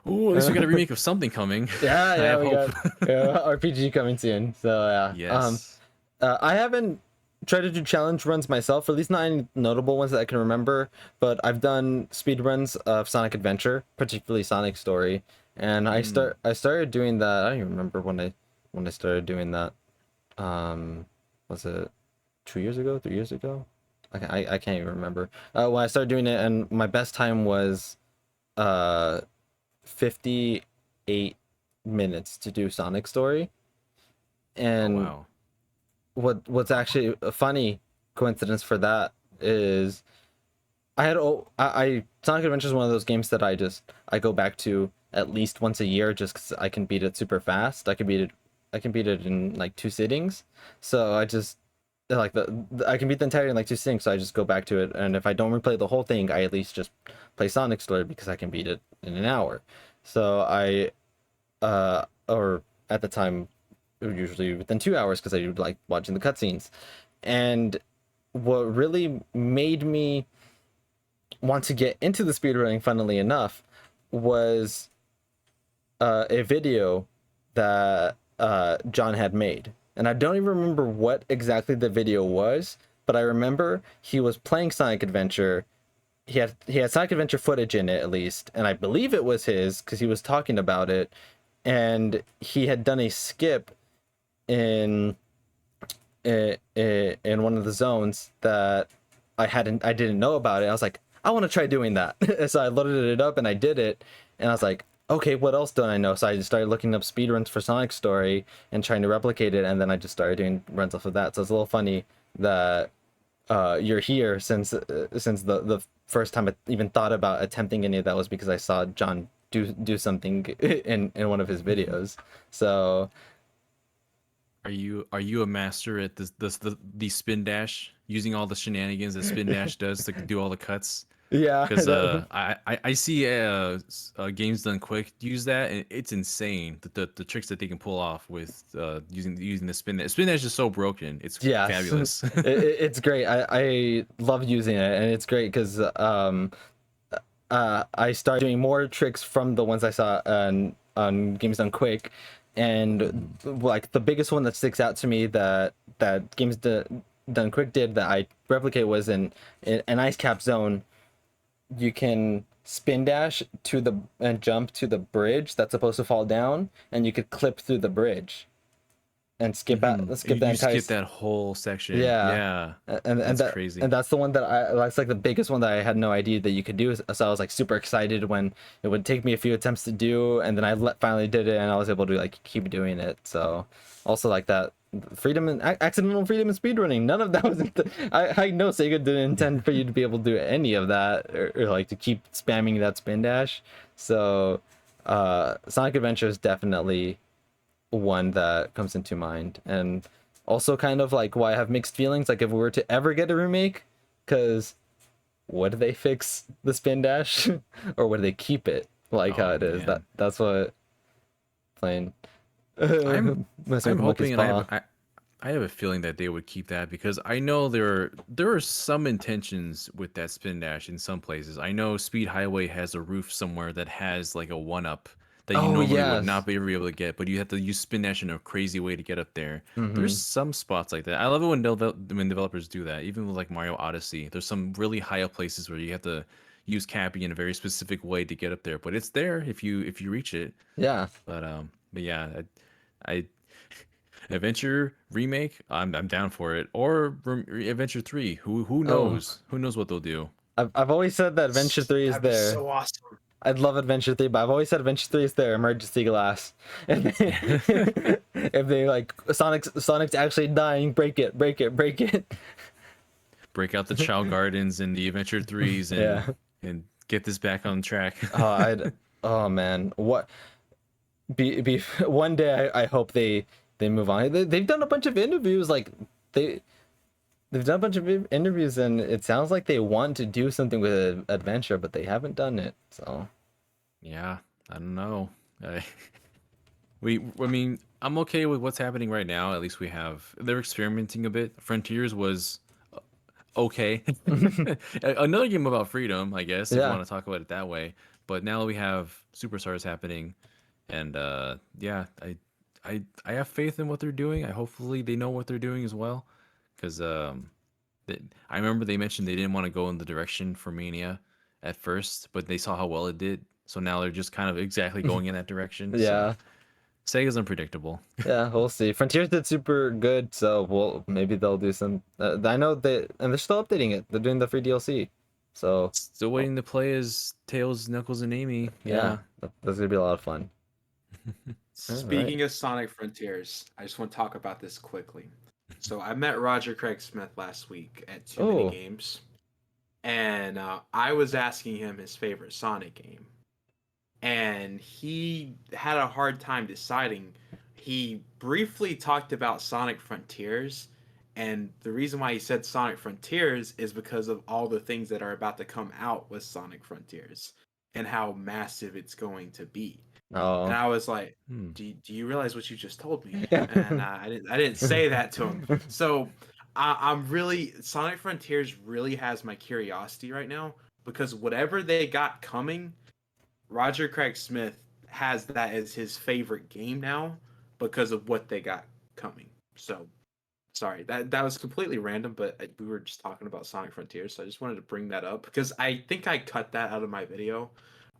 Ooh, at least we got a remake of something coming. Yeah, I yeah, have we hope. got RPG coming soon. So yeah. Yes. I haven't tried to do challenge runs myself, or at least not any notable ones that I can remember. But I've done speed runs of Sonic Adventure, particularly Sonic Story, and I started doing that. I don't even remember when I started doing that. Was it 2 years ago, 3 years ago? I can't even remember. When I started doing it, and my best time was 58 minutes to do Sonic Story. And Wow. what's actually a funny coincidence for that is I Sonic Adventure is one of those games that I go back to at least once a year, just because I can beat it super fast. I can beat it in like 2 sittings. So I just like I can beat the entirety in like 2 sittings. So I just go back to it, and if I don't replay the whole thing, I at least just play Sonic Story because I can beat it in an hour. So or at the time, usually within 2 hours, because I do like watching the cutscenes. And what really made me want to get into the speedrunning, funnily enough, was a video that John had made. And I don't even remember what exactly the video was, but I remember he was playing Sonic Adventure. He had Sonic Adventure footage in it, at least, and I believe it was his because he was talking about it. And he had done a skip in one of the zones that I didn't know about it. I was like, I want to try doing that. So I loaded it up and I did it, and I was like, okay, what else don't I know? So I just started looking up speedruns for Sonic Story and trying to replicate it, and then I just started doing runs off of that. So it's a little funny that you're here, since the first time I even thought about attempting any of that was because I saw John do something in one of his videos. So Are you a master at the spin dash, using all the shenanigans that spin dash does to do all the cuts? yeah, Because I see games done quick use that, and it's insane the tricks that they can pull off with using the spin dash. Spin dash is so broken. It's fabulous. It's great. I love using it, and it's great because I started doing more tricks from the ones I saw on Games Done Quick, and like the biggest one that sticks out to me that Games Done Quick did that I replicate was in an ice cap zone. You can spin dash and jump to the bridge that's supposed to fall down, and you could clip through the bridge and skip the entire skip that whole section. Yeah. And That's crazy. And that's the one that's like the biggest one that I had no idea that you could do. So I was like super excited when it would take me a few attempts to do, and then I finally did it, and I was able to like keep doing it. So also like that freedom and accidental freedom and speedrunning, none of that was I know Sega didn't intend for you to be able to do any of that, or like to keep spamming that spin dash. So Sonic Adventure is definitely one that comes into mind, and also kind of like why I have mixed feelings. Like if we were to ever get a remake, because would they fix the spin dash or would they keep it like how Oh, it is? man. That's what playing I'm messing with I'm the monkey's hoping, and paw. I have a feeling that they would keep that because I know there are some intentions with that spin dash in some places. I know Speed Highway has a roof somewhere that has like a one up that you Oh normally would yes. not be able to get, but you have to use spin dash in a crazy way to get up there. There's Mm-hmm. some spots like that. I love it when developers do that. Even with like Mario Odyssey, there's some really high up places where you have to use Cappy in a very specific way to get up there, but it's there if you reach it. Yeah. But yeah, I Adventure remake, I'm down for it. Or Adventure 3, who Oh, knows? Who knows what they'll do? I've always said that Adventure 3 is That'd be there. so awesome. I'd love Adventure 3, but I've always said Adventure 3 is their emergency glass. If they, if they like Sonic's actually dying, break it, break it, break it. Break out the Chow Gardens and the Adventure 3s Yeah. and get this back on track. Oh man. What be one day I hope they move on. They've done a bunch of interviews like they they've done a bunch of interviews and it sounds like they want to do something with Adventure, but they haven't done it. So, Yeah, I don't know. I, I mean, I'm okay with what's happening right now. At least they're experimenting a bit. Frontiers was okay. Another game about freedom, I guess, if you yeah. want to talk about it that way. But now we have Superstars happening, and yeah, I have faith in what they're doing. I hopefully they know what they're doing as well, because I remember they mentioned they didn't want to go in the direction for Mania at first, but they saw how well it did, so now they're just kind of exactly going in that direction. So Yeah. Sega's unpredictable. Yeah, we'll see. Frontiers did super good, so well maybe they'll do some. I know they and they're still updating it. They're doing the free DLC, so Still well, waiting to play as Tails, Knuckles, and Amy. yeah, Yeah. that's gonna be a lot of fun. All right. Speaking of Sonic Frontiers, I just want to talk about this quickly. So I met Roger Craig Smith last week at Too Many Oh, Games, and I was asking him his favorite Sonic game, and he had a hard time deciding. He briefly talked about Sonic Frontiers, and the reason why he said Sonic Frontiers is because of all the things that are about to come out with Sonic Frontiers and how massive it's going to be. And oh, I was like, Hmm. do you realize what you just told me? yeah. And I didn't say that to him. So I'm really Sonic Frontiers really has my curiosity right now because whatever they got coming, Roger Craig Smith has that as his favorite game now because of what they got coming. So sorry, that was completely random, but we were just talking about Sonic Frontiers, so I just wanted to bring that up because I think I cut that out of my video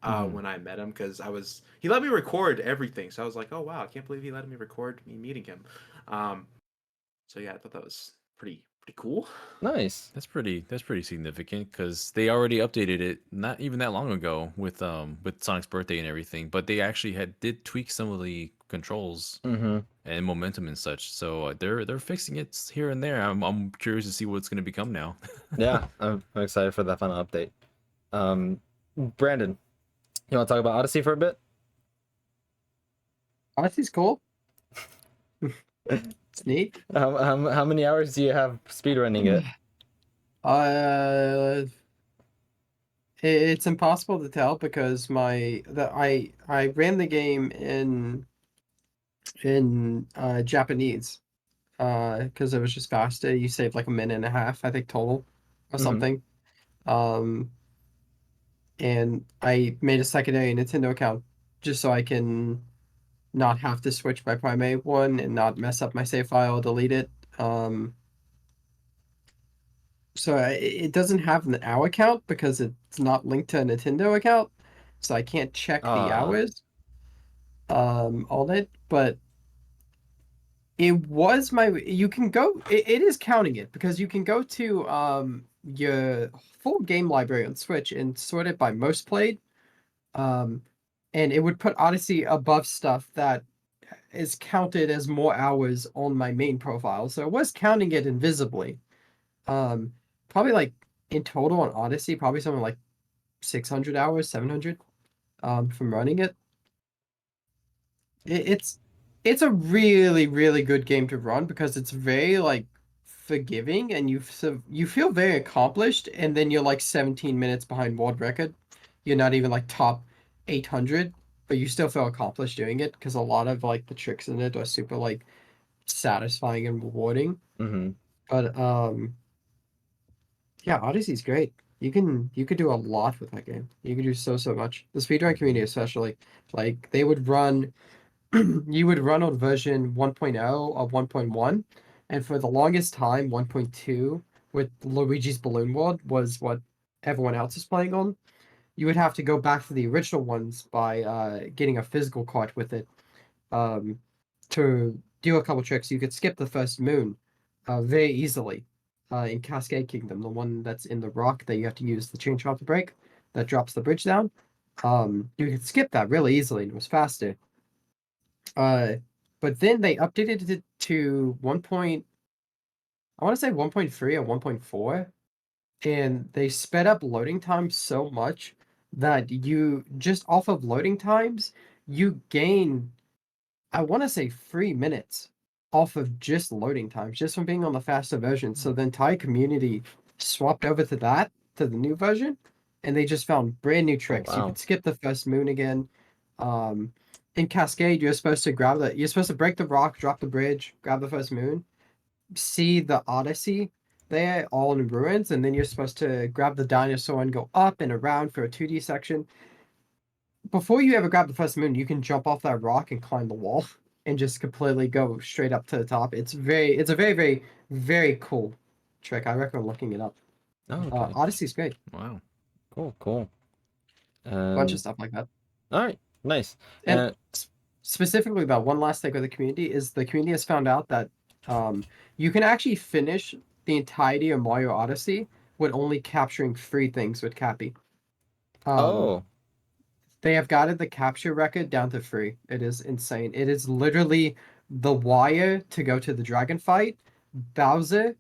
Mhm. when I met him because he let me record everything, so I was like, oh wow, I can't believe he let me record me meeting him. Um, so yeah, I thought that was pretty cool. Nice. That's pretty significant because they already updated it not even that long ago with Sonic's birthday and everything, but they actually did tweak some of the controls Mm-hmm. and momentum and such. So they're fixing it here and there. I'm curious to see what it's going to become now. Yeah, I'm excited for that final update. Um, Brandon, you want to talk about Odyssey for a bit? Odyssey's cool. It's neat. How many hours do you have speedrunning it? It's impossible to tell because I ran the game in Japanese because it was just faster. You saved like a minute and a half, I think, total or Mhm. something. Um, and I made a secondary Nintendo account just so I can not have to switch my primary one and not mess up my save file or delete it. So it doesn't have an hour count because it's not linked to a Nintendo account, so I can't check the Ah, hours on it. But it was my. You can go. It is counting it because you can go to your full game library on Switch and sort it by most played. Um, and it would put Odyssey above stuff that is counted as more hours on my main profile. So it was counting it invisibly. Um, Probably like in total on Odyssey, probably something like 600 hours, 700 from running it. It's a really really good game to run because it's very like forgiving and you feel very accomplished, and then you're like 17 minutes behind world record. You're not even like top 800, but you still feel accomplished doing it because a lot of like the tricks in it are super like satisfying and rewarding. Mm-hmm. But yeah, Odyssey's great. You could do a lot with that game. You could do so much. The speedrun community especially, like they would run you would run on version 1.0 or 1.1, and for the longest time 1.2 with Luigi's Balloon World was what everyone else is playing on. You would have to go back to the original ones by getting a physical cart with it um, to do a couple tricks. You could skip the first moon very easily in Cascade Kingdom, the one that's in the rock that you have to use the chain chomp to break that drops the bridge down. You could skip that really easily and it was faster. Uh, but then they updated it to 1. I want to say 1.3 or 1.4, and they sped up loading times so much that you just off of loading times, you gain, I want to say 3 minutes off of just loading times, just from being on the faster version. So the entire community swapped over to that, to the new version, and they just found brand new Oh tricks. You wow. could skip the first moon again. Um, in Cascade, you're supposed to break the rock, drop the bridge, grab the first moon, see the Odyssey there, all in ruins, and then you're supposed to grab the dinosaur and go up and around for a 2D section. Before you ever grab the first moon, you can jump off that rock and climb the wall and just completely go straight up to the top. It's a very cool trick. I recommend looking it up. Oh, okay. Odyssey's great. Wow. Cool. Bunch of And stuff like that. all right, nice. And And specifically about one last thing with the community is the community has found out that you can actually finish the entirety of Mario Odyssey with only capturing 3 things with Cappy. Um, oh, They have gotten the capture record down to 3. It is insane. It is literally the wire to go to the dragon fight, Bowser,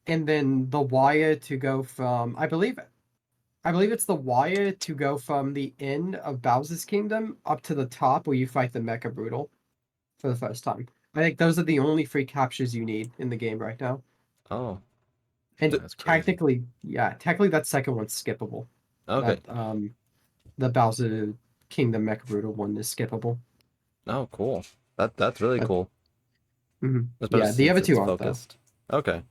and then the wire to go from I believe it's the wire to go from the end of Bowser's Kingdom up to the top where you fight the Mecha Brutal for the first time. I think those are the only 3 captures you need in the game right now. oh. And That's crazy. technically that second one's skippable. Okay. That the Bowser Kingdom Mecha Brutal one is skippable. Oh, cool. That's really But cool, especially yeah, the since other it's 2 aren't though. focused. Okay.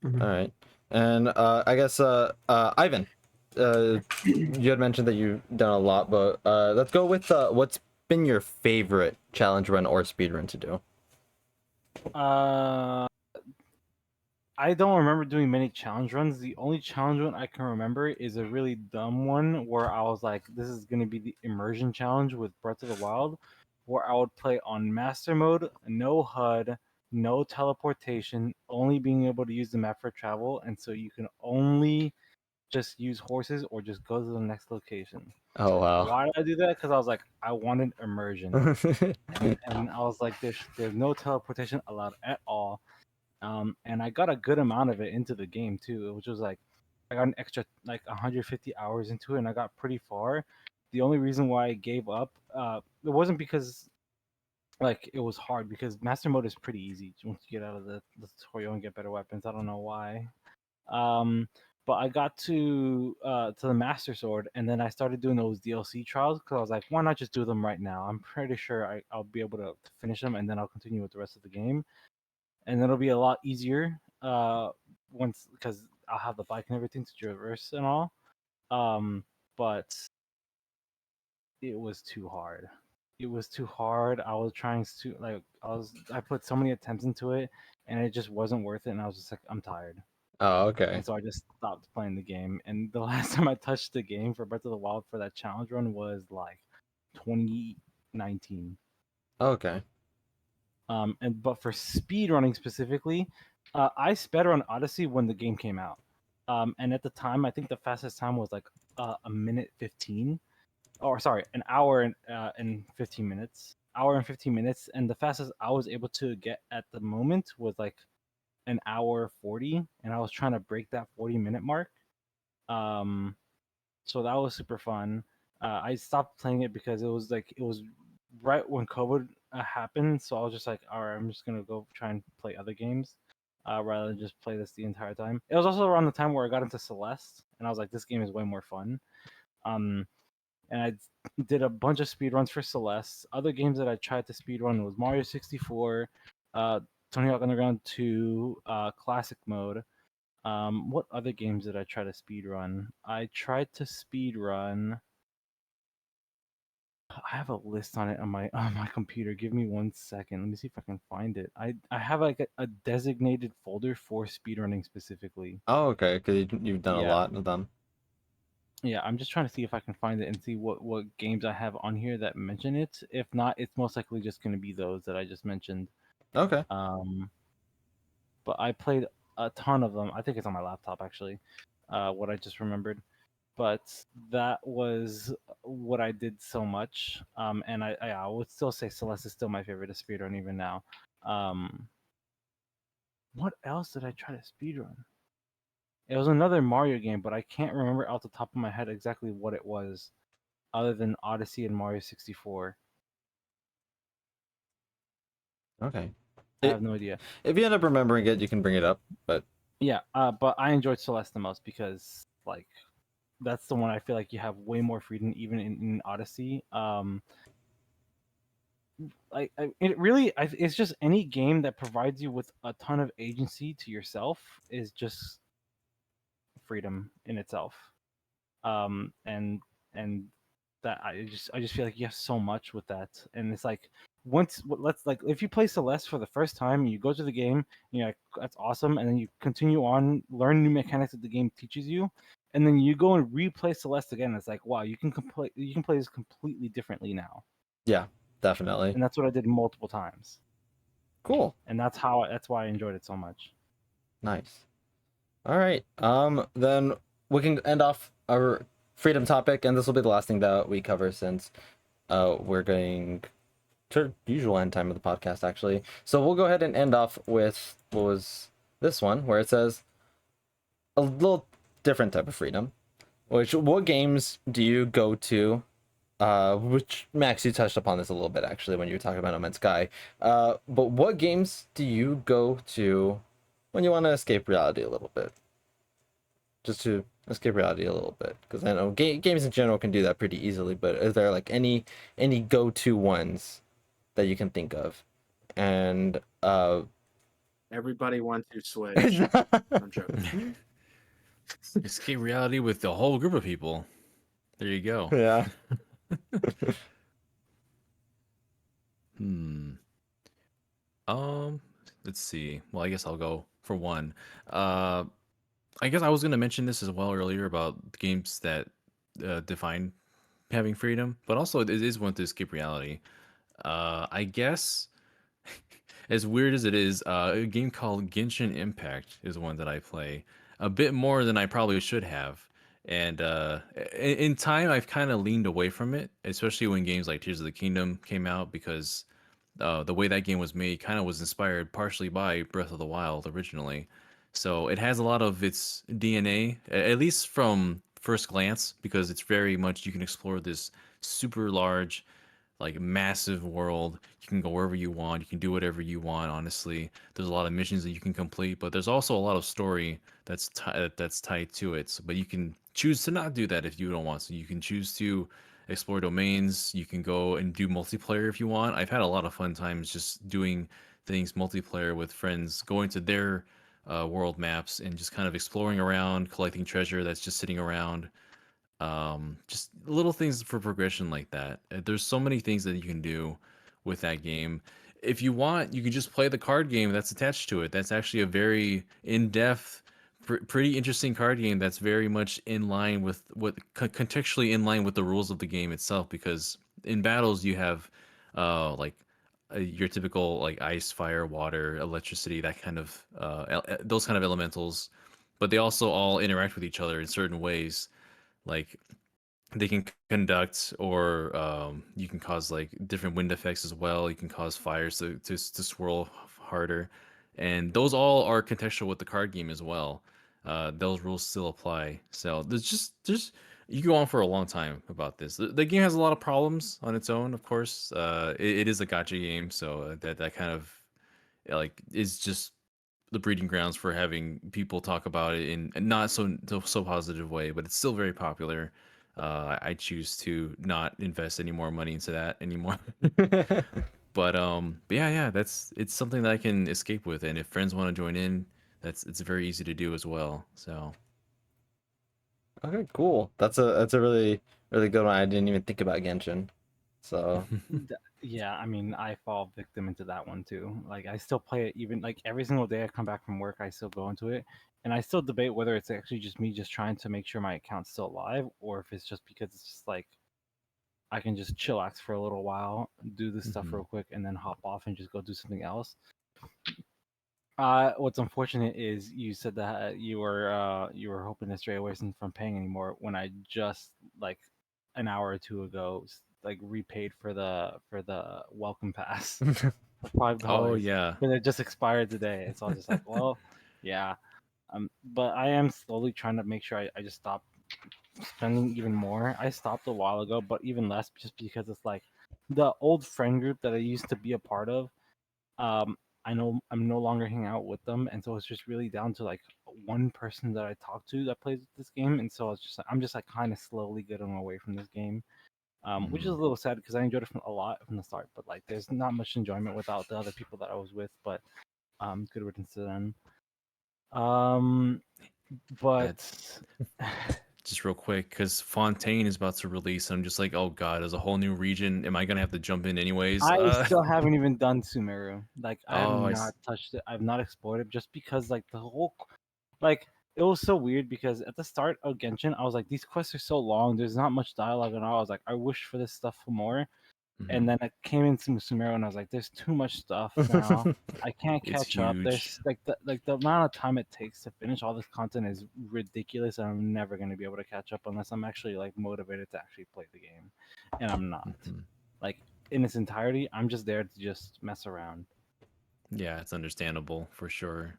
Mhm. All right. And I guess Ivan, you had mentioned that you've done a lot, but let's go with what's been your favorite challenge run or speed run to do? Uh, I don't remember doing many challenge runs. The only challenge run I can remember is a really dumb one where I was like, this is going to be the immersion challenge with Breath of the Wild, where I would play on master mode, no HUD, no teleportation, only being able to use the map for travel. And so you can only just use horses or just go to the next location. Oh wow. Why did I do that? Because I was like, I wanted immersion. And I was like, there's no teleportation allowed at all. And I got a good amount of it into the game too, which was like I got an extra like 150 hours into it, and I got pretty far. The only reason why I gave up, it wasn't because like it was hard, because master mode is pretty easy once you get out of the tutorial and get better weapons. I don't know why. Um, but I got to the master sword, and then I started doing those DLC trials because I was like, why not just do them right now? I'm pretty sure I'll be able to finish them, and then I'll continue with the rest of the game, and it'll be a lot easier once, because I'll have the bike and everything to traverse and all. But it was too hard. It was too hard. I was trying to like I put so many attempts into it, and it just wasn't worth it. And I was just like, I'm tired. Oh, okay. And so I just stopped playing the game. And the last time I touched the game for Breath of the Wild for that challenge run was like 2019. Okay. But for speed running specifically, I sped run Odyssey when the game came out. And at the time, I think the fastest time was like a minute 15, or sorry, an hour and 15 minutes. Hour and 15 minutes, and the fastest I was able to get at the moment was like an hour 40, and I was trying to break that 40-minute mark. Um, so that was super fun. I stopped playing it because it was right when COVID happen, so I was just like, all right, I'm just gonna go try and play other games, rather than just play this the entire time. It was also around the time where I got into Celeste, and I was like, this game is way more fun. Um, and I did a bunch of speedruns for Celeste. Other games that I tried to speedrun was Mario 64, Tony Hawk Underground 2, Classic Mode. What other games did I try to speedrun? I tried to speedrun. I have a list on it on my computer. Give me 1 second. Let me see if I can find it. I have like a designated folder for speedrunning specifically. Oh, okay, because you've done a Yeah. lot of them. Yeah, I'm just trying to see if I can find it and see what games I have on here that mention it. If not, it's most likely just going to be those that I just mentioned. Okay. But I played a ton of them. I think it's on my laptop actually. What I just remembered. But that was what I did so much. And I would still say Celeste is still my favorite to speedrun even now. What else did I try to speedrun? It was another Mario game, but I can't remember off the top of my head exactly what it was, other than Odyssey and Mario 64. Okay. I have no idea. If you end up remembering it, you can bring it up. But Yeah, but I enjoyed Celeste the most because like that's the one I feel like you have way more freedom even in Odyssey. It really it's just any game that provides you with a ton of agency to yourself is just freedom in itself. And that I just feel like you have so much with that, and it's like let's like if you play Celeste for the first time, you go to the game, you're like that's awesome, and then you continue on, learn new mechanics that the game teaches you, and then you go and replay Celeste again. It's like wow, you can play this completely differently now, yeah, definitely. and that's what I did multiple times, Cool. and that's why I enjoyed it so much. Nice. All right. Then we can end off our freedom topic, and this will be the last thing that we cover since we're going to usual end time of the podcast actually. So we'll go ahead and end off with what was this one, where it says a little different type of freedom. What games do you go to? Which Max, you touched upon this a little bit actually when you were talking about No Man's Sky. But what games do you go to when you want to escape reality a little bit? Just to escape reality a little bit, because I know games in general can do that pretty easily. But is there like any go-to ones that you can think of? And Everybody wants to switch. I'm joking. Escape reality with the whole group of people. There you go. yeah. Let's see. Well, I guess I'll go for one. I guess I was gonna mention this as well earlier about games that define having freedom, but also it is one to escape reality. I guess as weird as it is, a game called Genshin Impact is one that I play a bit more than I probably should have. And in time, I've kind of leaned away from it, especially when games like Tears of the Kingdom came out, because the way that game was made kind of was inspired partially by Breath of the Wild originally. So it has a lot of its DNA, at least from first glance, because it's very much you can explore this super large, like massive world. You can go wherever you want. You can do whatever you want. Honestly, there's a lot of missions that you can complete, but there's also a lot of story that's tied to it. But you can choose to not do that if you don't want. So you can choose to explore domains. You can go and do multiplayer if you want. I've had a lot of fun times just doing things multiplayer with friends, going to their world maps and just kind of exploring around, collecting treasure that's just sitting around. Just little things for progression like that. There's so many things that you can do with that game. If you want, you can just play the card game that's attached to it. That's actually a very in-depth, pretty interesting card game that's very much in line with contextually in line with the rules of the game itself. Because in battles you have, like your typical like ice, fire, water, electricity, that kind of those kind of elementals, but they also all interact with each other in certain ways. Like they can conduct, or you can cause like different wind effects as well. You can cause fires to swirl harder, and those all are contextual with the card game as well. Those rules still apply. So there's you go on for a long time about this. The game has a lot of problems on its own, of course. It is a gacha game, so that kind of like is just the breeding grounds for having people talk about it in a not so positive way, but it's still very popular. I choose to not invest any more money into that anymore. But yeah, it's something that I can escape with, and if friends want to join in, it's very easy to do as well. So Okay, cool. That's a really good one. I didn't even think about Genshin. So Yeah, I mean, I fall victim into that one too. Like, I still play it even like every single day I come back from work, I still go into it, and I still debate whether it's actually just me just trying to make sure my account's still alive, or if it's just because it's just like I can just chillax for a little while, do this stuff Mhm. real quick, and then hop off and just go do something else. What's unfortunate is you said that you were hoping to stray away from paying anymore when I just like an hour or two ago like repaid for the welcome pass for Oh $5 yeah. because it just expired today. And so I was just like, well, yeah. But I am slowly trying to make sure I just stop spending even more. I stopped a while ago, but even less just because it's like the old friend group that I used to be a part of. Um, I know I'm no longer hanging out with them, and so it's just really down to like one person that I talk to that plays this game, and so it's just like I'm just like kind of slowly getting away from this game, which is a Mhm. little sad because I enjoyed it from a lot from the start, but like there's not much enjoyment without the other people that I was with, but good riddance to them. Um, but That's just real quick because Fontaine is about to release. And I'm just like, oh god, there's a whole new region. Am I gonna have to jump in anyways? I still haven't even done Sumeru. Like I have Oh, not touched it. I've not explored it just because like the whole like it was so weird because at the start of Genshin I was like these quests are so long. There's not much dialogue and all. I was like I wish for this stuff for more. And Mhm. then I came into Sumeru and I was like there's too much stuff now. I can't It's catch up. huge. There's like the amount of time it takes to finish all this content is ridiculous. And I'm never going to be able to catch up unless I'm actually like motivated to actually play the game. And I'm not. Mhm. Like in its entirety, I'm just there to just mess around. Yeah, it's understandable for sure.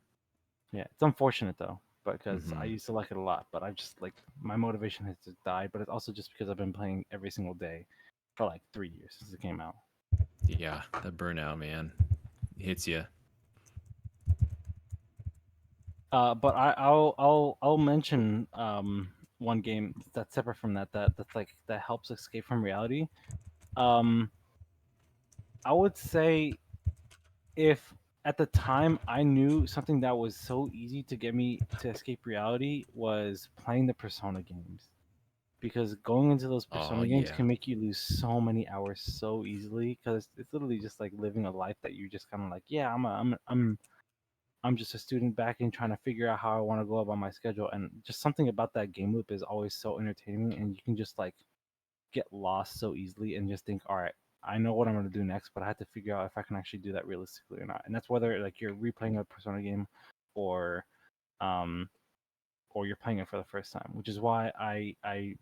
Yeah, it's unfortunate though, because I Mhm. used to like it a lot, but I just like my motivation has just died. But it's also just because I've been playing every single day for like 3 years since it came out. Yeah, that burnout, man, hits you. But I'll mention one game that's separate from that's like that helps escape from reality. Um, I would say if at the time I knew something that was so easy to get me to escape reality was playing the Persona games. Because going into those Oh Persona games yeah. can make you lose so many hours so easily because it's literally just like living a life that you just kind of like, yeah, I'm just a student back in trying to figure out how I want to go about my schedule, and just something about that game loop is always so entertaining, and you can just like get lost so easily and just think, all right, I know what I'm going to do next, but I have to figure out if I can actually do that realistically or not. And that's whether like you're replaying a Persona game or um or you're playing it for the first time, which is why I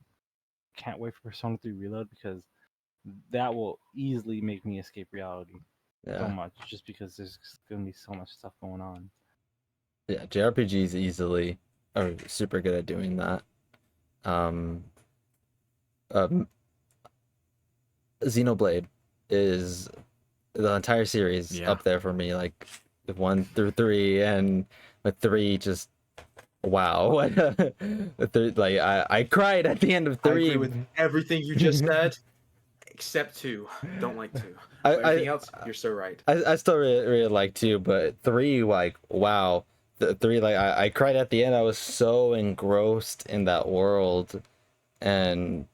can't wait for Persona 3 Reload because that will easily make me escape reality so yeah, much just because there's going to be so much stuff going on. yeah. JRPGs easily are super good at doing that. Um, um, Xenoblade is the entire series Yeah. up there for me, like 1 through 3, and with 3 just wow. Like I cried at the end of I agree 3. with everything you just said, except two. Don't like two. I, But everything I else, you're so right. I still really like 2, but 3, like wow. The 3, like I cried at the end. I was so engrossed in that world, and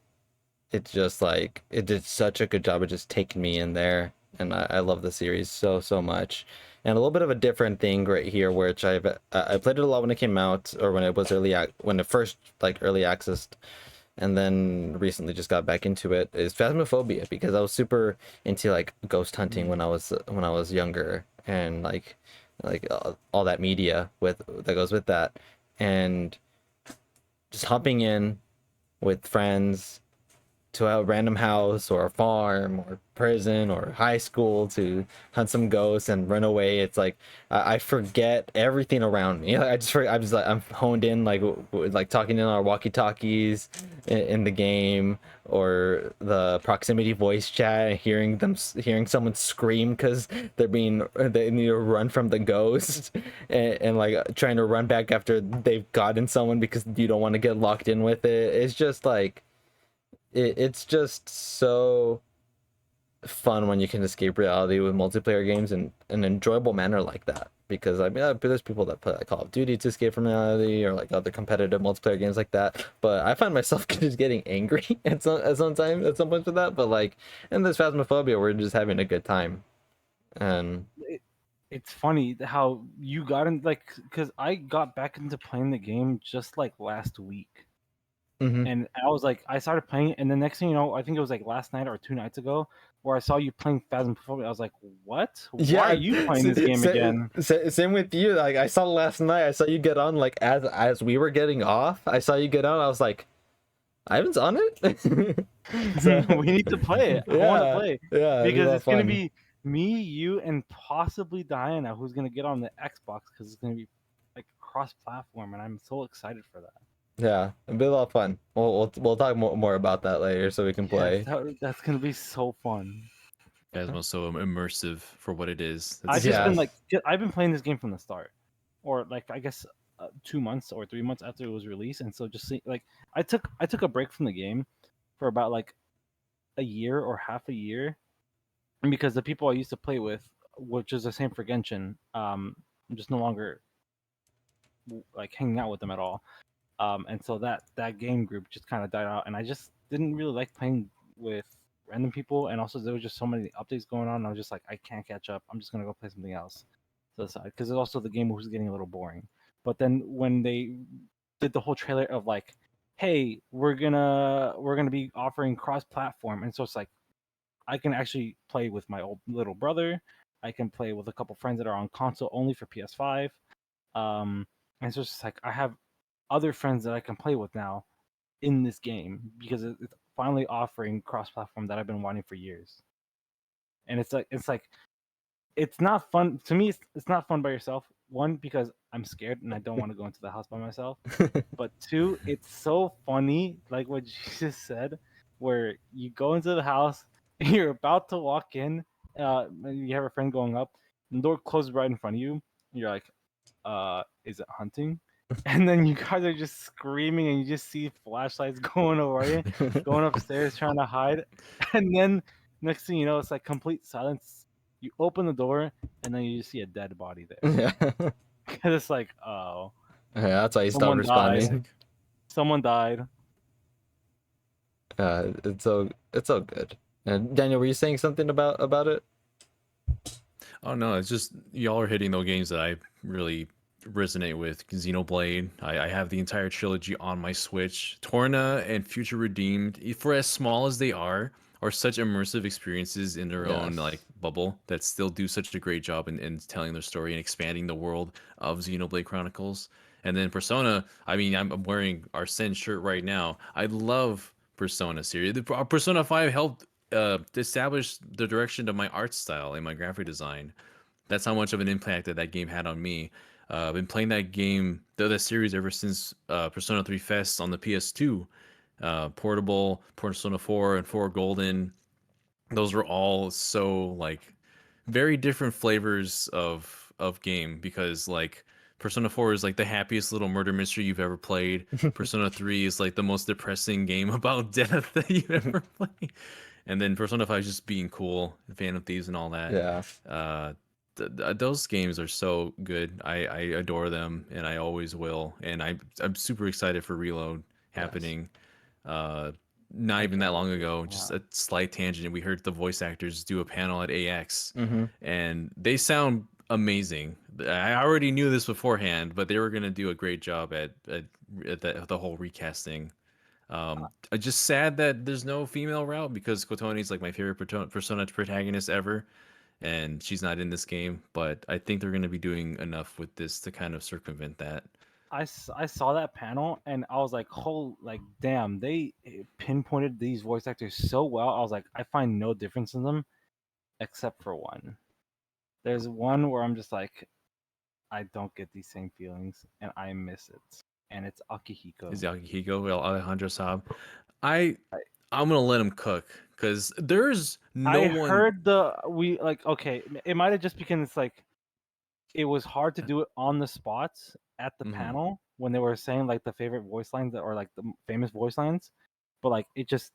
it just like it did such a good job of just taking me in there. And I love the series so much. And a little bit of a different thing right here, which I played it a lot when it came out, or when it was when it first like early accessed, and then recently just got back into it, is Phasmophobia, because I was super into like ghost hunting Mm. when I was younger, and like all that media with that goes with that, and just hopping in with friends, to a random house or a farm or prison or high school to hunt some ghosts and run away. It's like I forget everything around me. I just I'm just like I'm honed in like talking in our walkie talkies in the game, or the proximity voice chat, and hearing someone scream because they need to run from the ghost, and like trying to run back after they've gotten someone because you don't want to get locked in with it. It's just like it's just so fun when you can escape reality with multiplayer games in an enjoyable manner like that. Because I mean, there's people that play like Call of Duty to escape from reality, or like other competitive multiplayer games like that. But I find myself just getting angry at some point with that. But like in this Phasmophobia, we're just having a good time, and It's funny how you got in, like, because I got back into playing the game just like last week. Mhm. And I was like, I started playing, and the next thing you know, I think it was like last night or 2 nights ago, where I saw you playing Phasmophobia. I was like, what? Why are you playing this game again? Same with you. Like I saw last night, I saw you get on like as we were getting off. I saw you get on. I was like, Ivan's on it. So We need to play it. I want to play yeah, it'd be a because lot of it's gonna fun. be me, you, and possibly Diana, who's gonna get on the Xbox because it's gonna be like cross-platform, and I'm so excited for that. Yeah, it'd be a lot of fun. We'll talk more about that later so we can play. Yes, that's gonna be so fun. Phasmo's so immersive for what it is. I've That's just Yeah. been like, I've been playing this game from the start, or like I guess 2 months or 3 months after it was released, and so just like I took a break from the game for about like a year or half a year, and because the people I used to play with, which is the same for Genshin, I'm just no longer like hanging out with them at all. And so that game group just kind of died out, and I just didn't really like playing with random people, and also there was just so many updates going on. I was just like, I can't catch up. I'm just gonna go play something else to the side because also the game was getting a little boring. But then when they did the whole trailer of like, hey, we're gonna be offering cross-platform, and so it's like I can actually play with my old little brother. I can play with a couple friends that are on console only for PS5. And so it's just like I have other friends that I can play with now in this game because it's finally offering cross-platform that I've been wanting for years. And it's not fun to me. It's not fun by yourself. One, because I'm scared and I don't want to go into the house by myself. But two, it's so funny, like what you just said, where you go into the house, you're about to walk in, you have a friend going up, and the door closes right in front of you. And you're like, is it hunting? And then you guys are just screaming, and you just see flashlights going away, going upstairs trying to hide, and then next thing you know, it's like complete silence. You open the door, and then you just see a dead body there. Yeah. And it's like, oh, Yeah, that's why he stopped Someone died. responding. someone died. It's so good. And Daniel, were you saying something about it? Oh no, it's just y'all are hitting those games that I really resonate with. Xenoblade, I have the entire trilogy on my Switch. Torna and Future Redeemed, for as small as they are such immersive experiences in their own Yes. like bubble that still do such a great job in telling their story and expanding the world of Xenoblade Chronicles. And then Persona, I mean, I'm wearing our Sen shirt right now. I love Persona series. Persona 5 helped establish the direction of my art style and my graphic design. That's how much of an impact that game had on me. I've been playing that game, the series, ever since Persona 3 Fest on the PS2. Portable, Persona 4 and 4 Golden. Those were all so like very different flavors of game, because like Persona 4 is like the happiest little murder mystery you've ever played. Persona 3 is like the most depressing game about death that you've ever played. And then Persona 5 is just being cool, Phantom Thieves and all that. Yeah. Those games are so good. I adore them, and I always will. And I'm super excited for Reload happening. Not even that long ago, just a slight tangent. We heard the voice actors do a panel at AX, Mm-hmm. and they sound amazing. I already knew this beforehand, but they were gonna do a great job at the whole recasting. Just sad that there's no female route, because Kotoni's like my favorite Persona protagonist ever, and she's not in this game. But I think they're gonna be doing enough with this to kind of circumvent that. I saw that panel and I was like, like damn, they pinpointed these voice actors so well. I was like, I find no difference in them except for one. There's one where I'm just like, I don't get these same feelings and I miss it. And it's Akihiko. Is Akihiko Alejandro Saab? I'm gonna let him cook because there's no I one. heard okay, it might have just because it's like it was hard to do it on the spots at the panel when they were saying like the favorite voice lines or like the famous voice lines, but like it just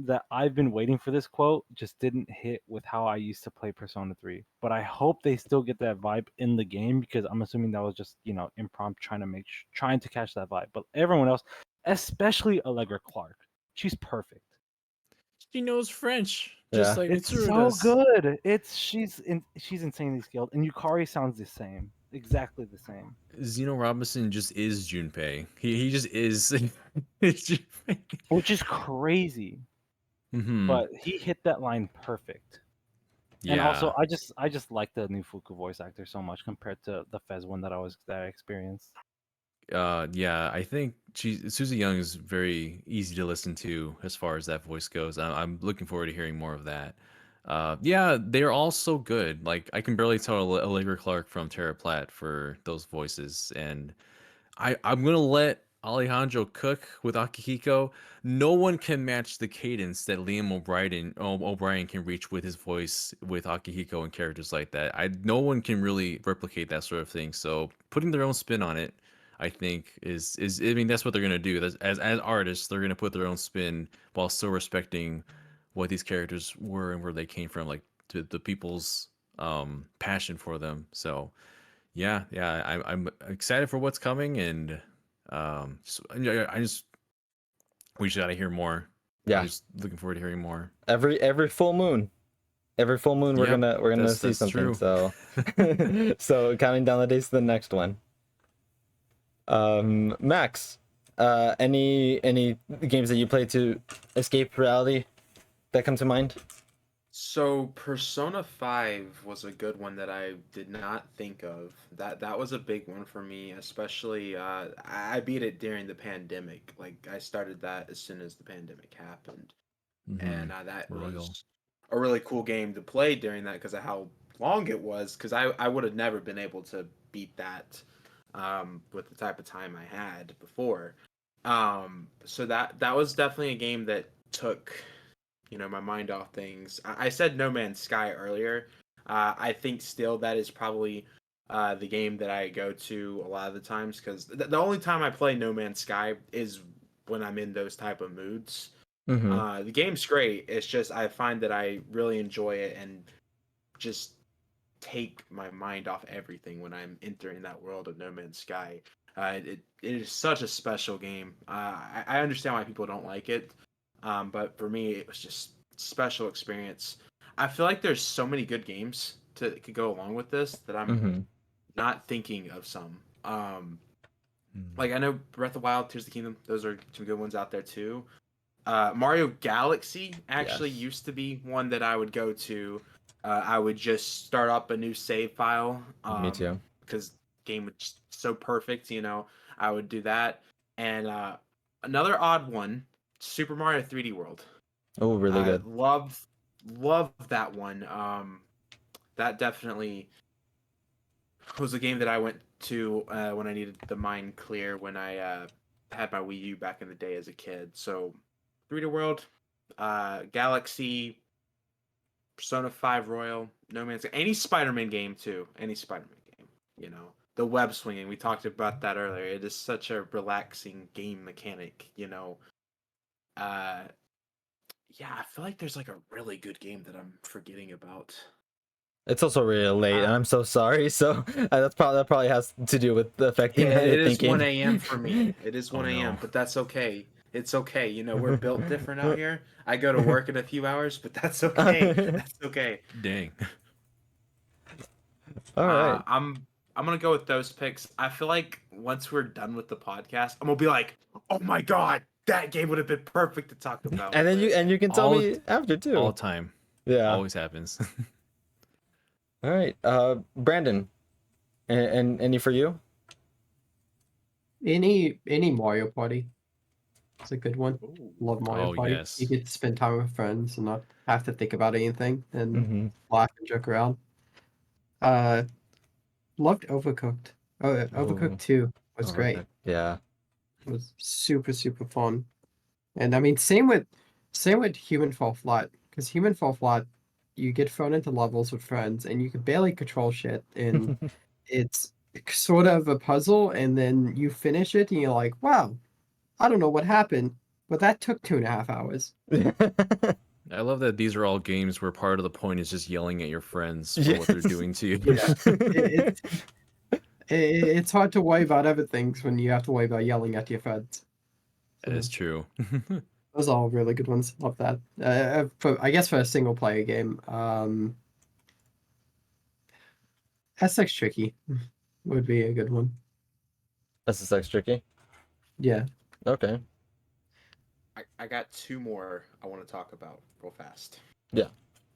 that I've been waiting for this quote just didn't hit with how I used to play Persona 3. But I hope they still get that vibe in the game because I'm assuming that was just, impromptu trying to catch that vibe. But everyone else, especially Allegra Clark, she's perfect. She knows French, just like It's Mitsuru so does. good. She's insanely skilled, and Yukari sounds the same, exactly the same. Zeno Robinson just is Junpei. He just is. It's Junpei. Which is crazy. But he hit that line perfect. Yeah. And also, I just like the new Fuku voice actor so much compared to the Fez one that I experienced. Yeah, I think Susie Young is very easy to listen to as far as that voice goes. I'm looking forward to hearing more of that. Yeah, they're all so good. Like I can barely tell Allegra Clark from Terra Platt for those voices, and I'm gonna let Alejandro cook with Akihiko. No one can match the cadence that Liam O'Brien can reach with his voice with Akihiko and characters like that. No one can really replicate that sort of thing. So putting their own spin on it, I think is I mean that's what they're gonna do. As artists, they're gonna put their own spin while still respecting what these characters were and where they came from, like to the people's passion for them. So yeah, I'm excited for what's coming, and I just we just gotta hear more. Yeah. I'm just looking forward to hearing more. Every full moon. Every full moon, we're Yep, gonna see that's something. true. So, so counting down the days to the next one. Max, any games that you play to escape reality that come to mind? So Persona 5 was a good one that I did not think of. That was a big one for me, especially I beat it during the pandemic. Like I started that as soon as the pandemic happened. And that Royal. was a really cool game to play during that because of how long it was, because I would have never been able to beat that with the type of time I had before. So that was definitely a game that took my mind off things. I said No Man's Sky earlier. I think still that is probably the game that I go to a lot of the times, because the only time I play No Man's Sky is when I'm in those type of moods. The game's great. It's just I find that I really enjoy it and just take my mind off everything when I'm entering that world of No Man's Sky. It is such a special game. I understand why people don't like it. But for me, it was just special experience. I feel like there's so many good games could go along with this that I'm not thinking of some. Like I know Breath of the Wild, Tears of the Kingdom, those are some good ones out there too. Mario Galaxy actually used to be one that I would go to. I would just start up a new save file. Me too. Because game was so perfect, I would do that. And another odd one, Super Mario 3D World. Oh, really good. Love that one. That definitely was a game that I went to when I needed the mind clear when I had my Wii U back in the day as a kid. So 3D World, Galaxy, Persona 5 Royal, No Man's Sky, any Spider-Man game too. Any Spider-Man game, The web swinging, we talked about that earlier. It is such a relaxing game mechanic, Yeah, I feel like there's like a really good game that I'm forgetting about. It's also really late, and I'm so sorry. So that probably has to do with the affecting Yeah, it is thinking. 1 a.m. for me. It is 1 Oh, a.m., no. but that's okay. It's okay. We're built different out here. I go to work in a few hours, but that's okay. That's okay. Dang. All right. I'm gonna go with those picks. I feel like once we're done with the podcast, I'm gonna be like, oh my god, that game would have been perfect to talk about. And then you can tell me after too. All time. Yeah. Always happens. All right. Brandon, and any for you? Any Mario Party. It's a good one. Ooh. Love Mario Oh, Party. You yes. get to spend time with friends and not have to think about anything and Mm-hmm. laugh and joke around. Loved Overcooked. Oh, Overcooked Ooh, 2 was okay. great. Yeah. It was super, super fun. And I mean, same with Human Fall Flat, because Human Fall Flat, you get thrown into levels with friends and you can barely control shit, and it's sort of a puzzle, and then you finish it and you're like, wow, I don't know what happened, but that took 2.5 hours. I love that these are all games where part of the point is just yelling at your friends for what they're Yes. doing to you. Yeah, it, it's hard to worry about other things when you have to worry about yelling at your friends. That So is true. those are all really good ones. Love that. I guess for a single player game, SX Tricky would be a good one. That's the sex tricky. Yeah. Okay. I got two more I want to talk about real fast. Yeah.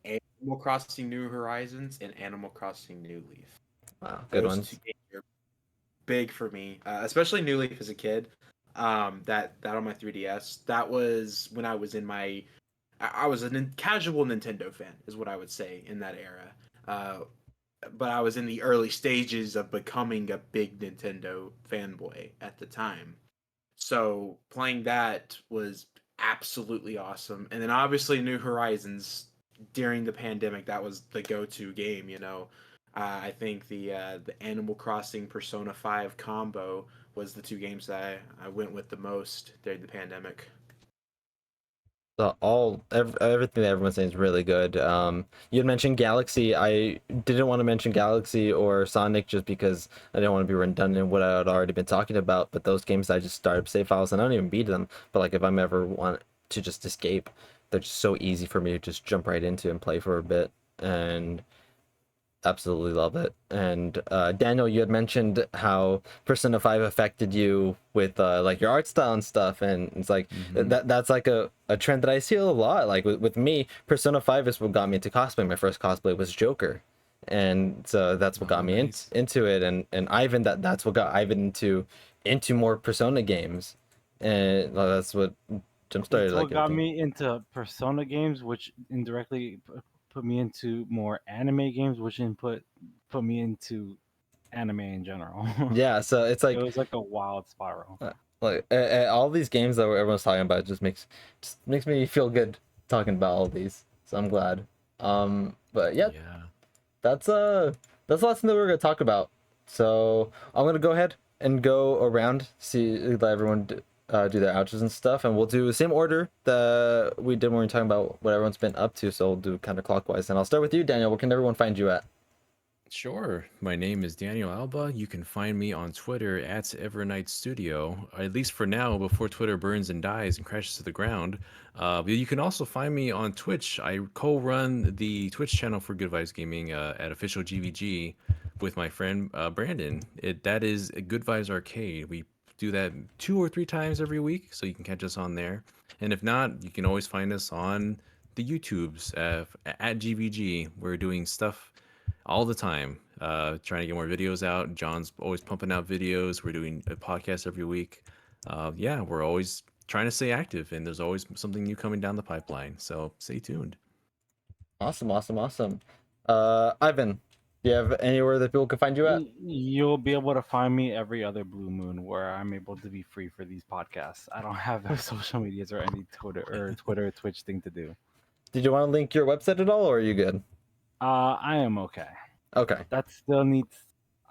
Animal Crossing New Horizons and Animal Crossing New Leaf. Wow. Good Those ones. two games are big for me, especially New Leaf as a kid. That on my 3DS. That was when I was in my. I was a casual Nintendo fan, is what I would say in that era. But I was in the early stages of becoming a big Nintendo fanboy at the time. So playing that was absolutely awesome. And then obviously New Horizons during the pandemic, that was the go-to game. I think the Animal Crossing Persona 5 combo was the two games that I went with the most during the pandemic. Everything that everyone's saying is really good. You had mentioned Galaxy. I didn't want to mention Galaxy or Sonic just because I didn't want to be redundant in what I had already been talking about. But those games, I just start up save files and I don't even beat them. But like if I'm ever want to just escape, they're just so easy for me to just jump right into and play for a bit. And absolutely love it. And Daniel, you had mentioned how Persona 5 affected you with like your art style and stuff, and it's like that's like a trend that I see a lot. Like with me, Persona 5 is what got me into cosplay. My first cosplay was Joker, and so that's what got Oh, me nice. into it. And Ivan, that's what got Ivan into more Persona games, and that's what jump started It's what like got everything. me into Persona games, which indirectly put me into more anime games, which put me into anime in general. Yeah, so it's It like was like a wild spiral. all these games that everyone's talking about just makes me feel good talking about all these. So I'm glad. But yeah, Yeah. that's the last thing that we're gonna talk about. So I'm gonna go ahead and go around, let everyone do their outros and stuff, and we'll do the same order that we did when we were talking about what everyone's been up to. So we'll do kind of clockwise, and I'll start with you, Daniel. Where can everyone find you at? Sure. My name is Daniel Alba. You can find me on Twitter at Evernight Studio, at least for now, before Twitter burns and dies and crashes to the ground. But you can also find me on Twitch. I co-run the Twitch channel for Good Vibes Gaming at official GVG with my friend Brandon. That is Good Vibes Arcade. We do that 2 or 3 times every week, so you can catch us on there. And if not, you can always find us on the YouTubes at GVG. We're doing stuff all the time, trying to get more videos out. John's always pumping out videos. We're doing a podcast every week. Yeah, we're always trying to stay active, and there's always something new coming down the pipeline. So stay tuned. Awesome. Ivan, do you have anywhere that people can find you at? You'll be able to find me every other blue moon where I'm able to be free for these podcasts. I don't have social medias or any Twitter, Twitch thing to do. Did you want to link your website at all, or are you good? I am okay. Okay. That still needs.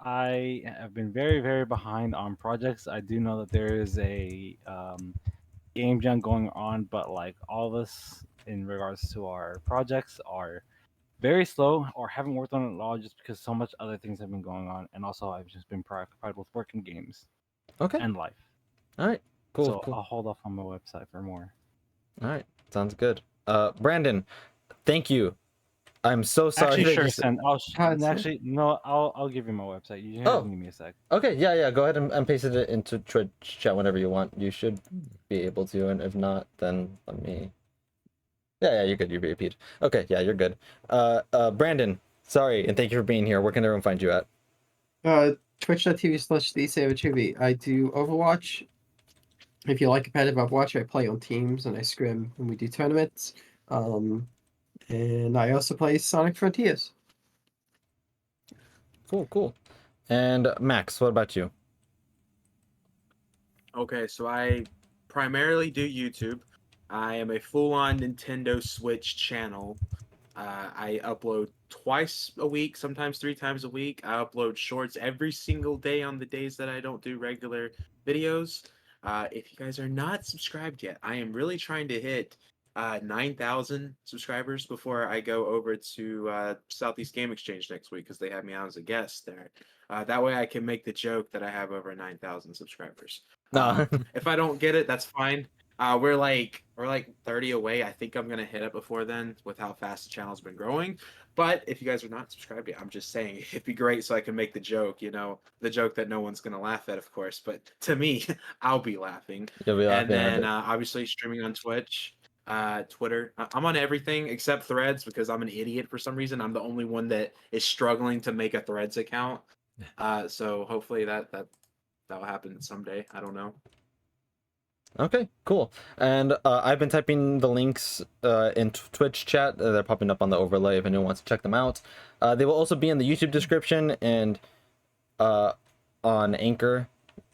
I have been very, very behind on projects. I do know that there is a game jam going on, but like all this in regards to our projects are very slow or haven't worked on it at all just because so much other things have been going on, and also I've just been preoccupied with work and games Okay. and life. All right. Cool. So Cool. I'll hold off on my website for more. All right. Sounds good. Brandon, thank you. I'm so sorry. Actually, that sure, you Sen. That's it. Actually, no. I'll give you my website. You just Oh. give me a sec. Okay. Yeah. Go ahead and paste it into Twitch chat whenever you want. You should be able to, and if not, then let me. Yeah. You're good. You repeat. Okay. Yeah. You're good. Brandon, sorry, and thank you for being here. Where can everyone find you at? twitch.tv/thesandvichhoovy. I do Overwatch. If you like competitive Overwatch, I play on teams and I scrim when we do tournaments. And I also play Sonic Frontiers. Cool. And Max, what about you? Okay, so I primarily do YouTube. I am a full-on Nintendo Switch channel. I upload twice a week, sometimes 3 times a week. I upload shorts every single day on the days that I don't do regular videos. If you guys are not subscribed yet, I am really trying to hit 9,000 subscribers before I go over to Southeast Game Exchange next week because they have me out as a guest there. That way I can make the joke that I have over 9,000 subscribers. No. If I don't get it, that's fine. We're like 30 away. I think I'm gonna hit it before then with how fast the channel's been growing. But if you guys are not subscribed yet, I'm just saying it'd be great so I can make the joke, the joke that no one's gonna laugh at, of course. But to me, I'll be laughing. You'll be And laughing at then it. obviously streaming on Twitch, Twitter. I'm on everything except Threads because I'm an idiot for some reason. I'm the only one that is struggling to make a Threads account. So hopefully that'll happen someday. I don't know. Okay, cool. And I've been typing the links in Twitch chat. They're popping up on the overlay if anyone wants to check them out. They will also be in the YouTube description and on Anchor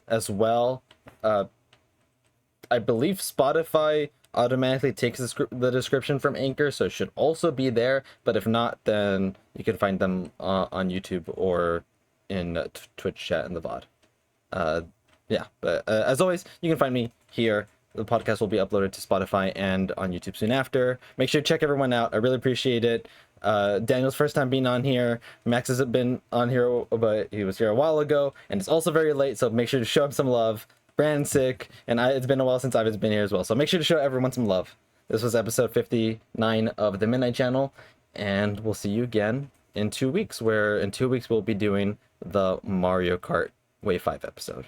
as well. I believe Spotify automatically takes the description from Anchor, so it should also be there. But if not, then you can find them on YouTube or in Twitch chat in the VOD. Yeah, but as always, you can find me here. The podcast will be uploaded to Spotify and on YouTube soon after. Make sure to check everyone out. I really appreciate it. Daniel's first time being on here. Max hasn't been on here, but he was here a while ago, and it's also very late, so make sure to show him some love. Brandon's sick, and it's been a while since I've been here as well, so make sure to show everyone some love. This was episode 59 of the Midnight Channel, and we'll see you again in 2 weeks, where in 2 weeks we'll be doing the Mario Kart Wave 5 episode.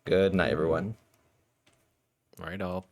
Good night, everyone. Right up.